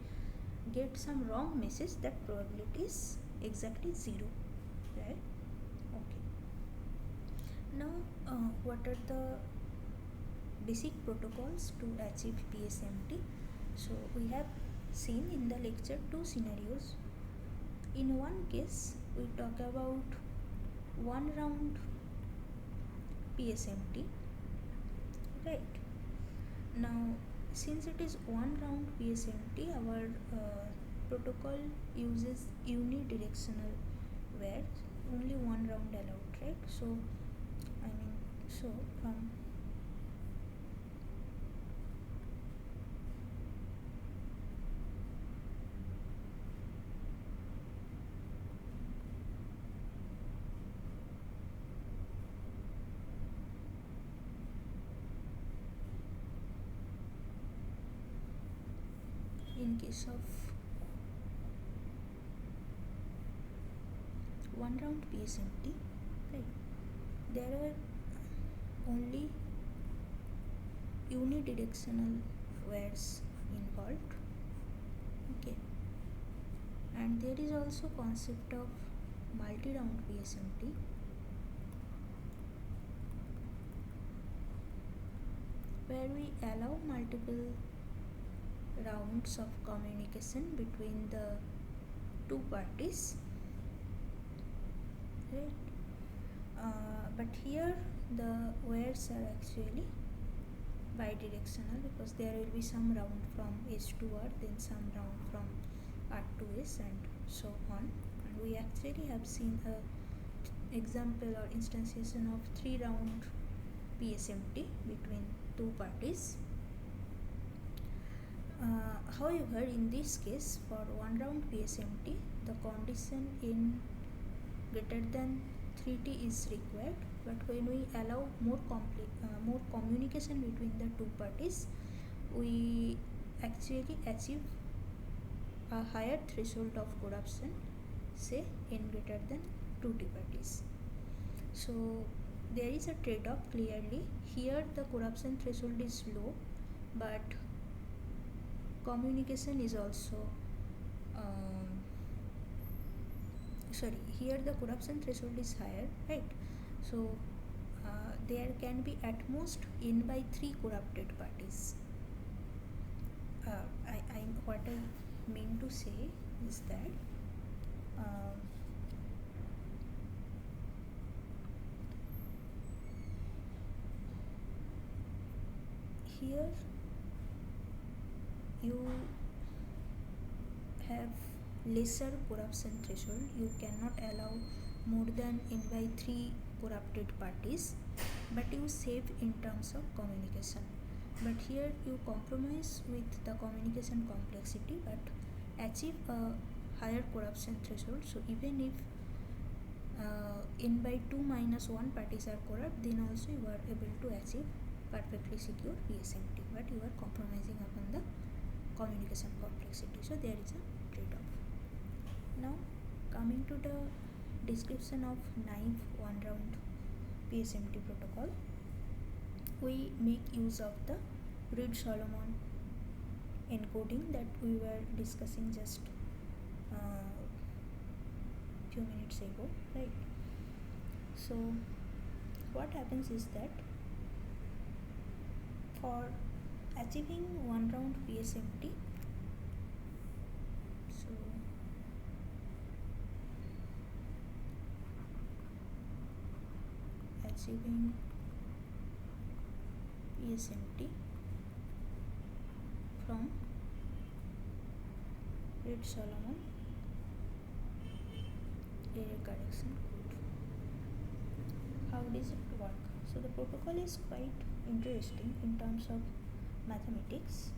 S1: get some wrong message, that probability is exactly 0, right? Okay. Now, what are the basic protocols to achieve PSMT? So we have seen in the lecture two scenarios. In one case, we talk about one round PSMT, right? Now, since it is one round PSMT, our protocol uses unidirectional, where only one round allowed, right? So from in case of one round PSMT, right, there are only unidirectional wires involved, okay, and there is also concept of multi-round PSMT, where we allow multiple rounds of communication between the two parties, right? But here the wires are actually bidirectional, because there will be some round from S to R, then some round from R to S, and so on. And we actually have seen a example or instantiation of 3-round PSMT between two parties. However, in this case, for one round PSMT, the condition in greater than 3T is required, but when we allow more communication between the two parties, we actually achieve a higher threshold of corruption, say n greater than 2T parties. So there is a trade-off clearly. Here the corruption threshold is low, but communication is also here the corruption threshold is higher, right? So there can be at most n by 3 corrupted parties. What I mean to say is that here you have lesser corruption threshold. You cannot allow more than n by 3 corrupted parties, but you save in terms of communication. But here you compromise with the communication complexity but achieve a higher corruption threshold. So even if n by 2 minus 1 parties are corrupt, then also you are able to achieve perfectly secure PSMT, but you are compromising upon the communication complexity. So there is a trade-off. Now coming to the description of naive one-round PSMT protocol, we make use of the Reed-Solomon encoding that we were discussing just few minutes ago, right? So what happens is that for achieving one round PSMT, so achieving PSMT from Reed-Solomon error correction code. How does it work? So the protocol is quite interesting in terms of mathematics.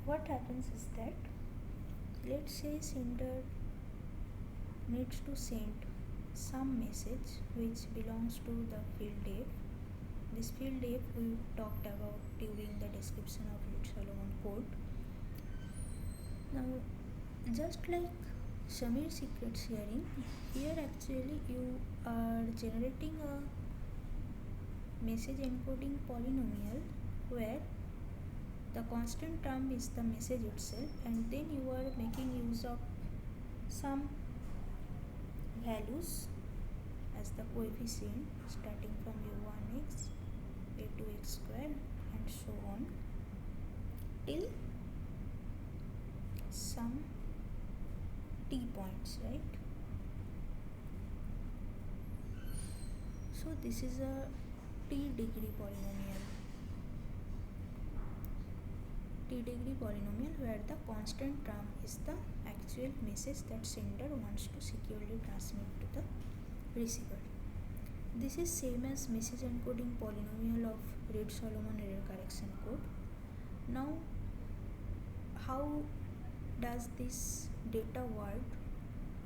S1: What happens is that, let's say sender needs to send some message which belongs to the field F. This field F we talked about during the description of Reed-Solomon code. Now just like Samir secret sharing, here actually you are generating a message encoding polynomial where the constant term is the message itself, and then you are making use of some values as the coefficient starting from a1x, a2x square and so on till some t points, right? So this is a t degree polynomial where the constant term is the actual message that sender wants to securely transmit to the receiver. This is same as message encoding polynomial of Reed-Solomon error correction code. Now how does this data word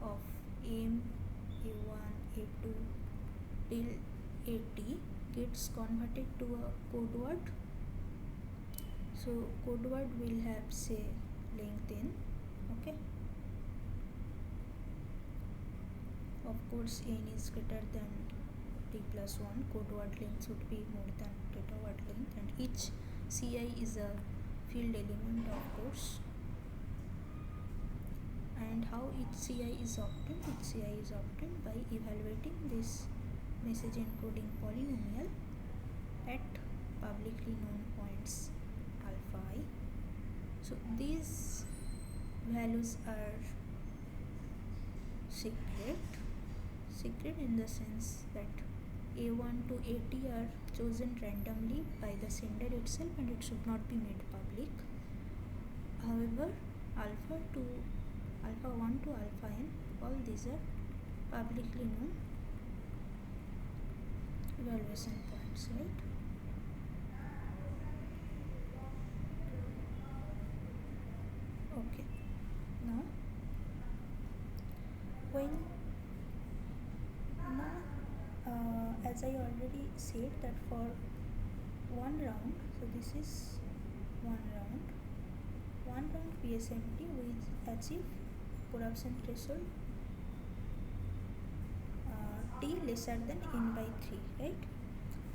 S1: of m, a1, a2 till at gets converted to a code word? So code word will have say length n, okay? Of course n is greater than t plus 1, code word length should be more than data word length, and each ci is a field element, of course. And how each ci is obtained? Each ci is obtained by evaluating this message encoding polynomial at publicly known points alpha I. So these values are secret in the sense that a1 to at are chosen randomly by the sender itself and it should not be made public. However, alpha 1 to alpha n, all these are publicly known evaluation points, right? Okay. Now as I already said that for one round, so this is one round PSMT we achieve corruption threshold t lesser than n by 3, right?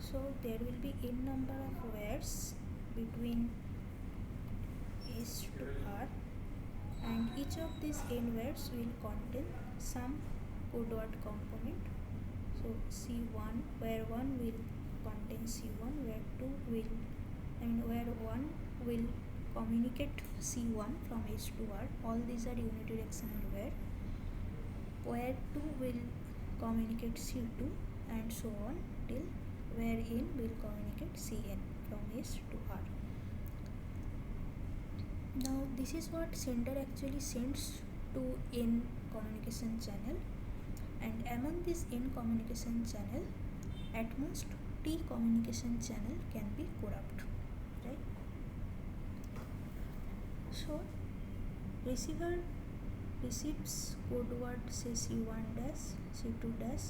S1: So there will be n number of wires between each of these n words will contain some code word component. So C1, where 1 will contain C1, where 2 will, where 1 will communicate C1 from S to R. All these are unidirectional where 2 will communicate C2 and so on till where n will communicate Cn from S to R. Now this is what sender actually sends to n communication channel, and among this n communication channel, at most T communication channel can be corrupt, right? So receiver receives code word say C1 dash, C2 dash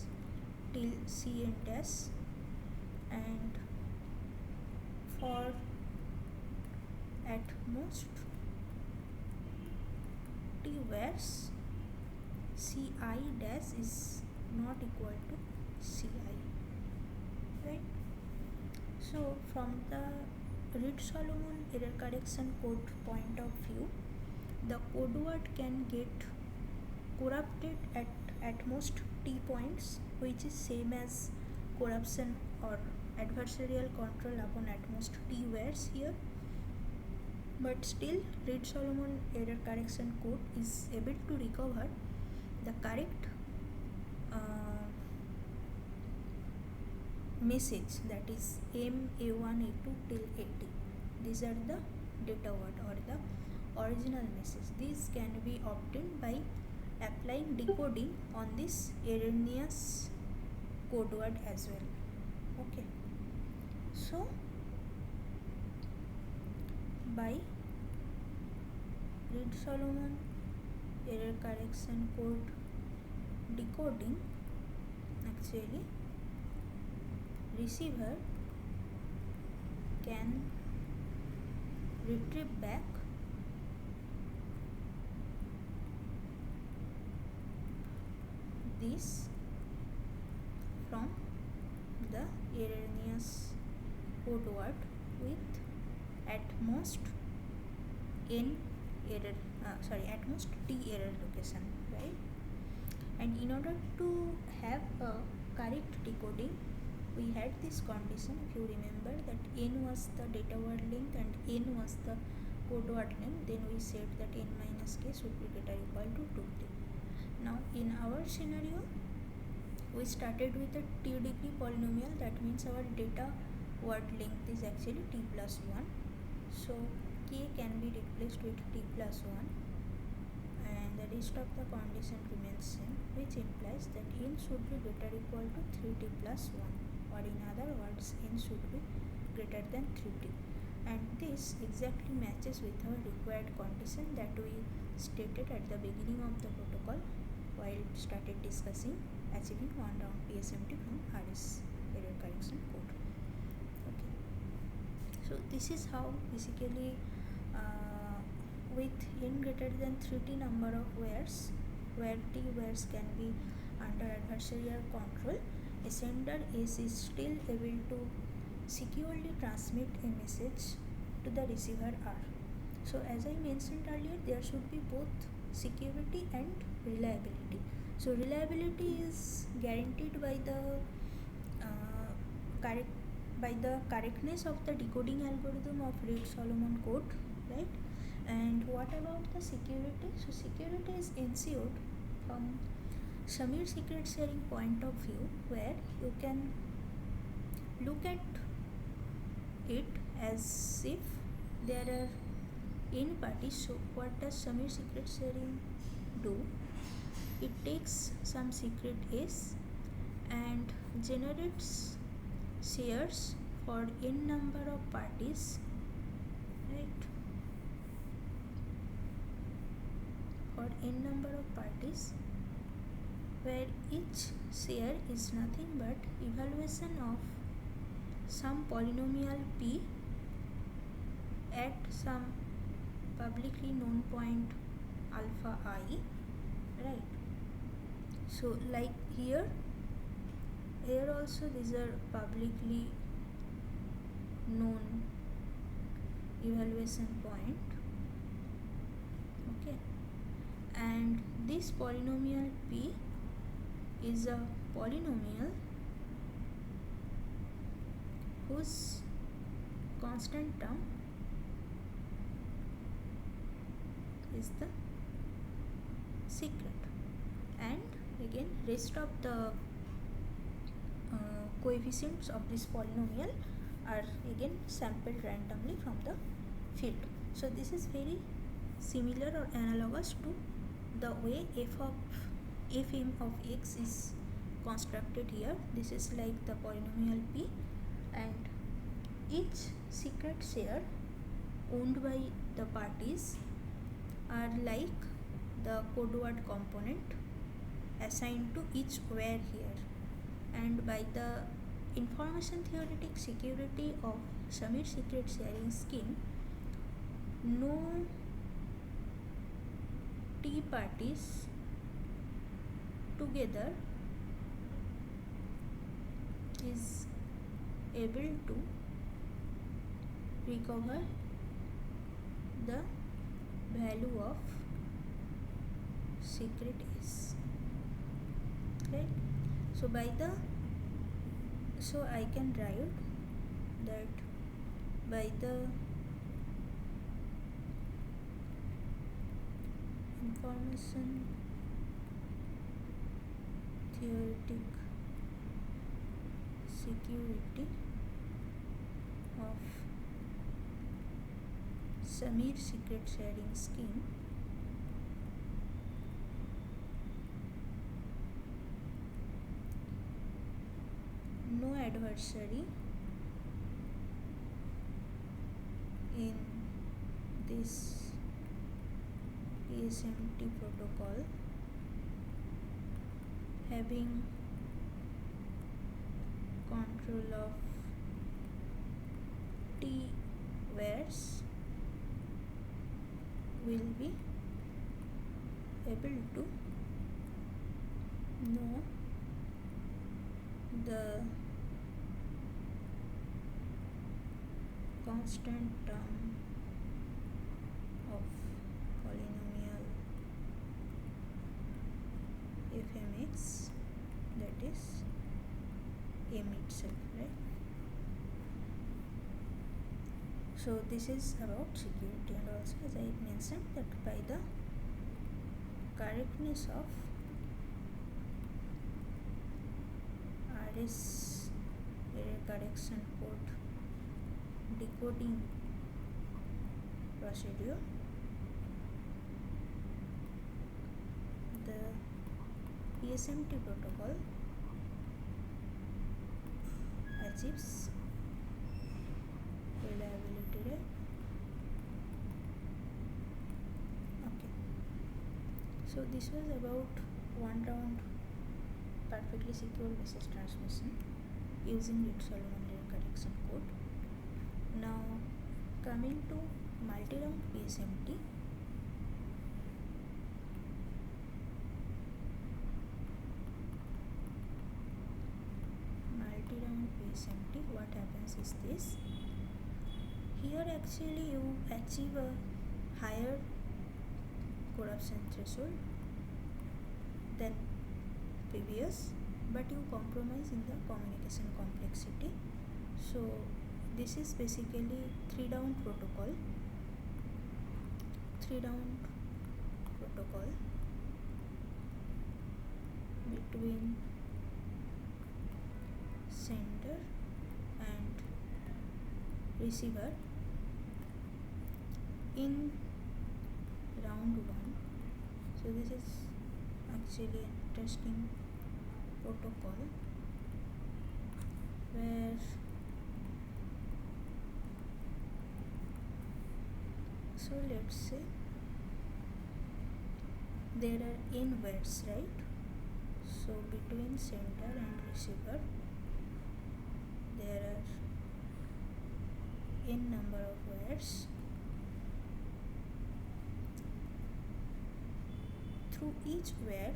S1: till Cn dash, and for at most T wheres Ci dash is not equal to Ci, right? So from the Reed-Solomon error correction code point of view, the code word can get corrupted at most T points, which is same as corruption or adversarial control upon at most T wheres here. But still Reed-Solomon error correction code is able to recover the correct message, that is M, A1, A2 till A80. These are the data word or the original message. These can be obtained by applying decoding on this erroneous code word as well. Okay, so by Reed-Solomon error correction code decoding, actually receiver can retrieve back this from the erroneous code word with at most n error at most T error location, right? And in order to have a correct decoding, we had this condition, if you remember, that n was the data word length and n was the code word length. Then we said that n minus k should be greater or equal to 2t. Now in our scenario, we started with a t degree polynomial. That means our data word length is actually t plus 1. So k can be replaced with t plus 1, and the rest of the condition remains same, which implies that n should be greater or equal to 3t plus 1, or in other words, n should be greater than 3t. And this exactly matches with our required condition that we stated at the beginning of the protocol while started discussing achieving one round PSMT from RS error correction code. Okay, so this is how basically with n greater than 3t number of wheres, where t wheres can be under adversarial control, a sender is still able to securely transmit a message to the receiver R. So as I mentioned earlier, there should be both security and reliability. So reliability is guaranteed by the correctness of the decoding algorithm of Reed-Solomon code, right? And what about the security? So security is ensured from Samir secret sharing point of view, where you can look at it as if there are n parties. So what does Samir secret sharing do? It takes some secret S and generates shares for n number of parties, right? For n number of parties, where each share is nothing but evaluation of some polynomial p at some publicly known point alpha I, right? So like here also these are publicly known evaluation point, okay? and this polynomial P is a polynomial whose constant term is the secret, and again rest of the coefficients of this polynomial are again sampled randomly from the field. So this is very similar or analogous to the way fm of x is constructed here. This is like the polynomial P, and each secret share owned by the parties are like the code word component assigned to each where here, and by the information theoretic security of Samir secret sharing scheme, no T parties together is able to recover the value of secret is, right? So I can write that by the information theoretic security of Samir secret sharing scheme, no adversary in this PSMT protocol having control of T wheres will be able to know the constant term of polynomial fmx, that is m itself, right? So this is about security, and also as I mentioned that by the correctness of RS error correction code decoding procedure, the PSMT protocol achieves reliability, right? Okay, so this was about one round perfectly secure message transmission using Reed-Solomon error correction code. Now coming to multi-round PSMT, what happens is this: here actually you achieve a higher corruption threshold than previous, but you compromise in the communication complexity. So this is basically three down protocol between sender and receiver in round 1. So this is actually an interesting protocol where let's say there are n words, right? So between sender and receiver there are n number of words. Through each word,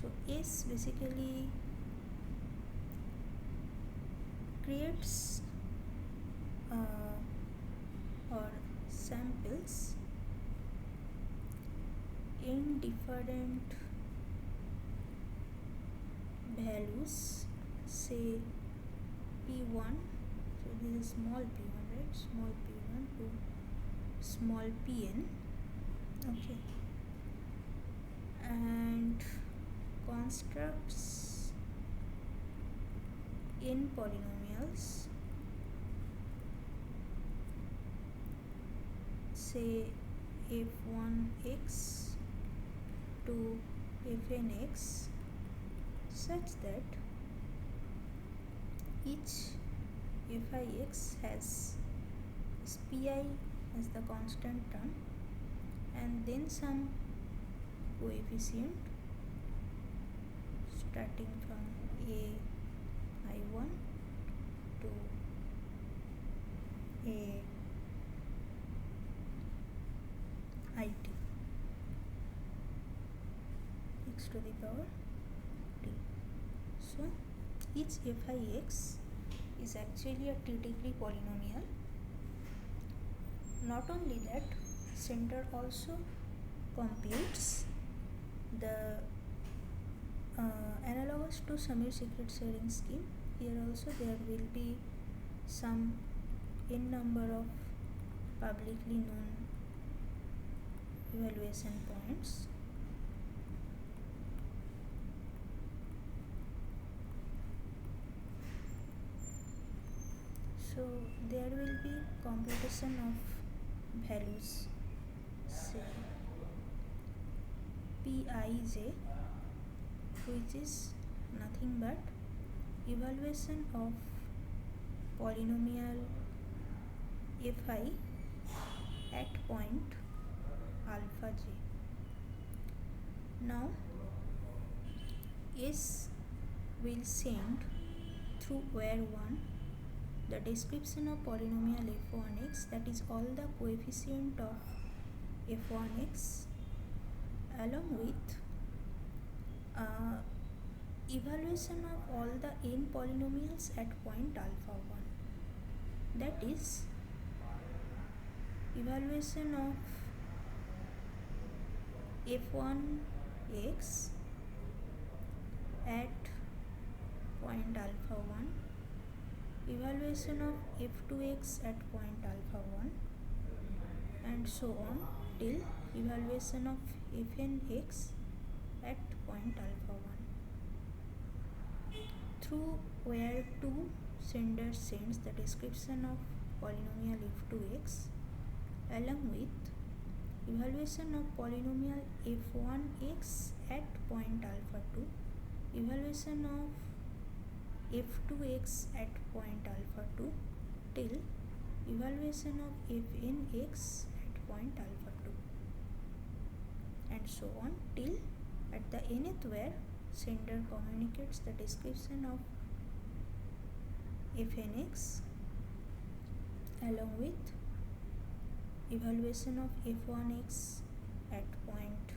S1: so S basically creates or samples in different values, say p1, so this is small p1, right, small p1 to small pn, okay, and constructs in polynomials, say f1x to fnx, such that each fix has pi as the constant term and then some coefficient starting from ai1 to a it x to the power t. So each fix is actually a t-degree polynomial. Not only that, center also computes the analogous to Samir secret sharing scheme. Here also there will be some n number of publicly known evaluation points. So there will be computation of values, say pij, which is nothing but evaluation of polynomial fi at point alpha j. Now S will send through where 1 the description of polynomial f1x, that is all the coefficient of f1x, along with evaluation of all the n polynomials at point alpha 1, that is evaluation of f1x at point alpha 1, evaluation of f2x at point alpha 1, and so on till evaluation of fnx at point alpha 1, through where 2 sender sends the description of polynomial f2x along with evaluation of polynomial f1x at point alpha 2, evaluation of f2x at point alpha 2 till evaluation of fnx at point alpha 2, and so on till at the nth where sender communicates the description of fnx along with evaluation of f1x at point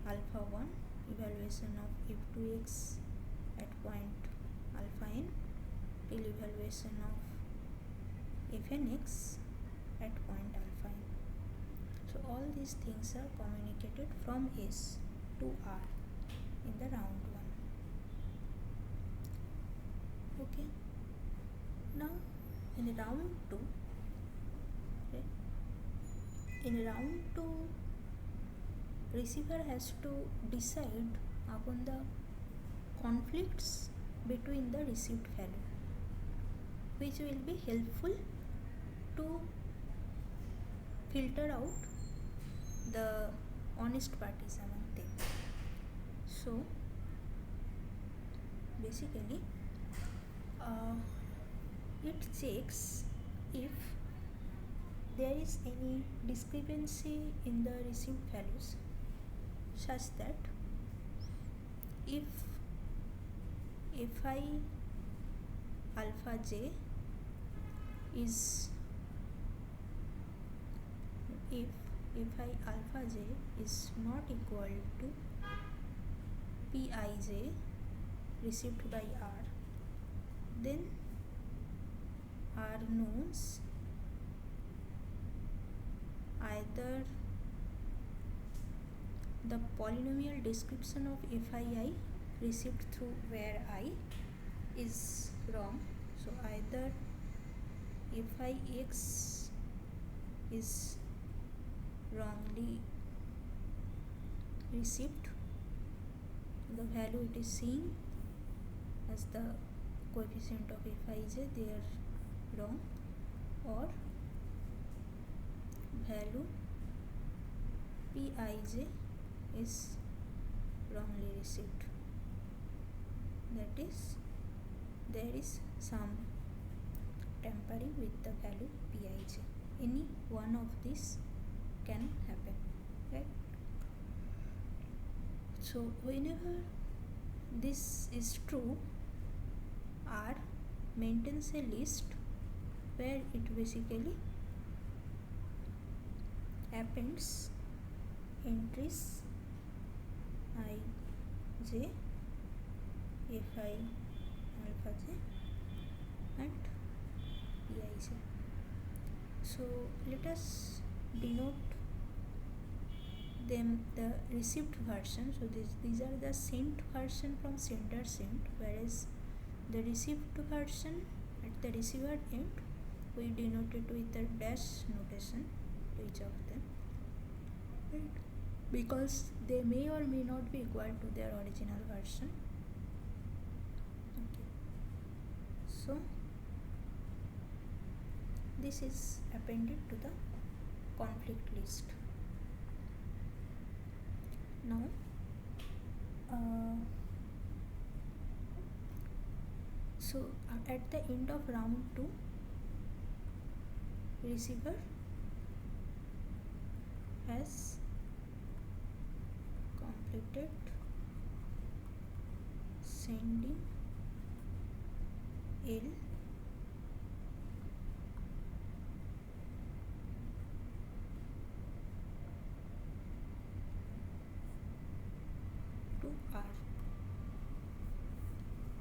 S1: alpha 1, evaluation of f2x at point alpha n till evaluation of fnx at point alpha n. So all these things are communicated from S to R in the round 1. Okay. Now in round 2, in round 2, receiver has to decide upon the conflicts between the received value, which will be helpful to filter out the honest parties among them. So basically it checks if there is any discrepancy in the received values, such that if fi alpha j is not equal to pij received by R, then R knowns either the polynomial description of FII received through where I is wrong. So either FIX is wrongly received, the value it is seeing as the coefficient of Fij, they are wrong, or value Pij is wrongly received, that is there is some tampering with the value Pij. Any one of these can happen, right? So whenever this is true, R maintains a list where it basically appends entries I, j, fi, alpha j and pij. So let us denote them the received version. So these are the sent version from sender sent, whereas the received version at the receiver end we denote it with a dash notation to each of them, right? Because they may or may not be equal to their original version. Okay. So this is appended to the conflict list. Now so at the end of round 2, receiver has completed sending L to R.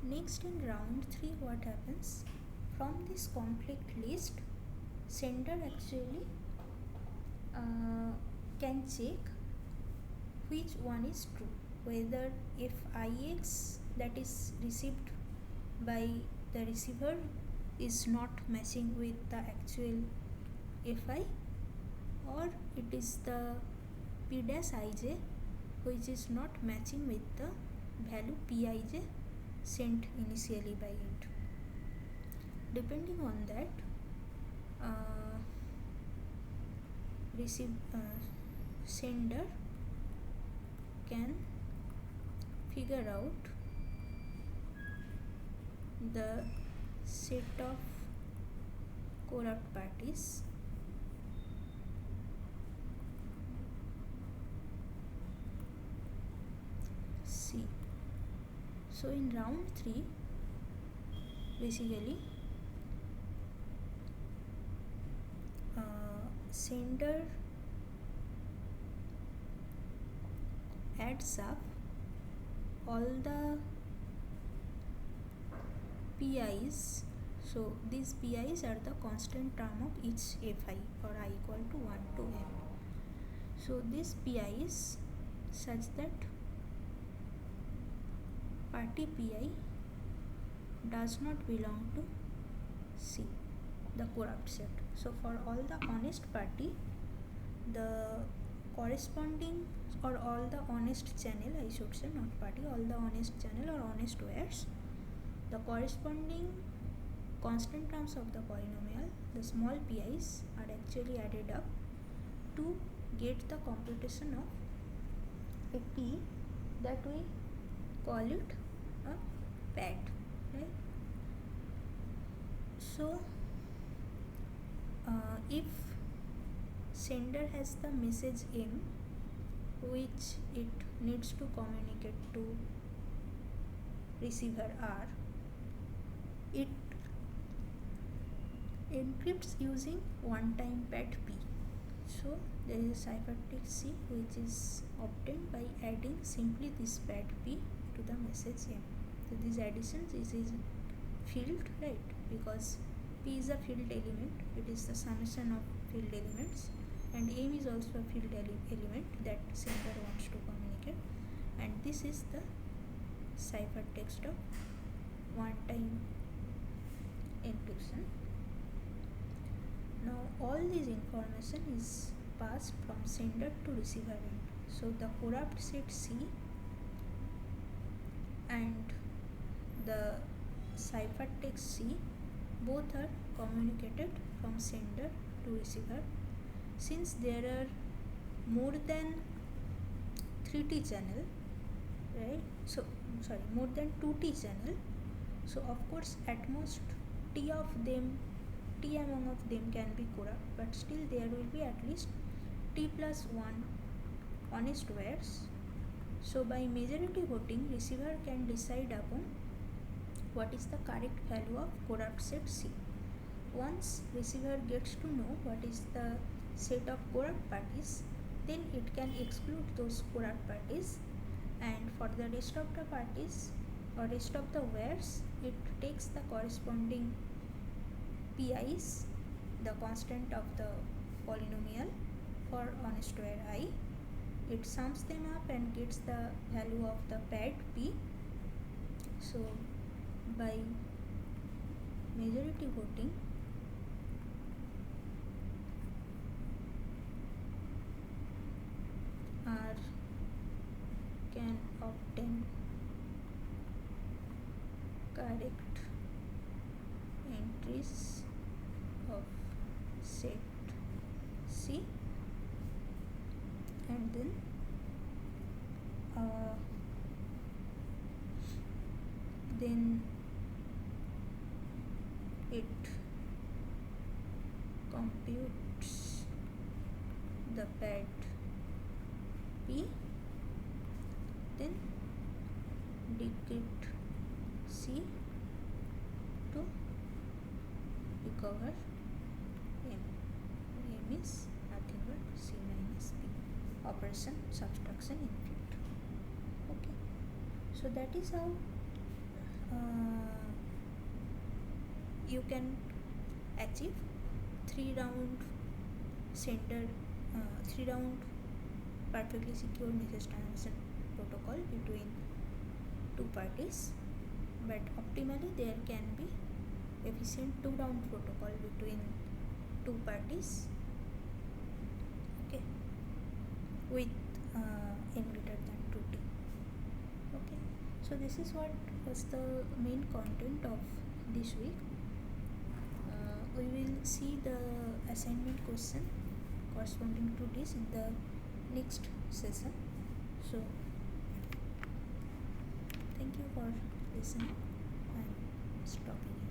S1: Next, in round 3, what happens? From this conflict list, sender actually can check which one is true, whether Fix that is received by the receiver is not matching with the actual Fi, or it is the P dash Ij which is not matching with the value Pij sent initially by it. Depending on that, sender can figure out the set of corrupt parties C. So in round 3, basically sender adds up all the PIs. So these PIs are the constant term of each Fi for I equal to 1 to n. So these PIs such that party Pi does not belong to C, the corrupt set. So for all the honest party, the corresponding, or all the honest channel, I should say, not party, all the honest channel or honest wares, the corresponding constant terms of the polynomial, the small pi's, are actually added up to get the computation of a p that we call it a pad, right? So if sender has the message m which it needs to communicate to receiver r, it encrypts using one-time pad p. So there is a ciphertext C which is obtained by adding simply this pad p to the message m. So these additions is field, right? Because p is a field element, it is the summation of field elements, and M is also a field element that sender wants to communicate, and this is the ciphertext of one-time encryption. Now all this information is passed from sender to receiver end. So the corrupt set C and the ciphertext C both are communicated from sender to receiver. Since there are more than 3T channel, right? So more than 2T channel. So of course at most T among of them can be corrupt, but still there will be at least T plus 1 honest wires. So by majority voting, receiver can decide upon what is the correct value of corrupt set C. Once receiver gets to know what is the set of corrupt parties, then it can exclude those corrupt parties, and for the rest of the parties or rest of the wires, it takes the corresponding PIs, the constant of the polynomial for honest wire I. It sums them up and gets the value of the pad P. So by majority voting, R can obtain correct entries of set C, and then it computes the pad P, then decrypt C to recover M. M is nothing but C minus P, operation subtraction input. Okay, so that is how you can achieve 3-round perfectly secure message transmission protocol between two parties, but optimally there can be efficient 2-round protocol between two parties, okay, with n greater than 2t. Okay, so this is what was the main content of this week. We will see the assignment question corresponding to this in the next session. So thank you for listening and stopping.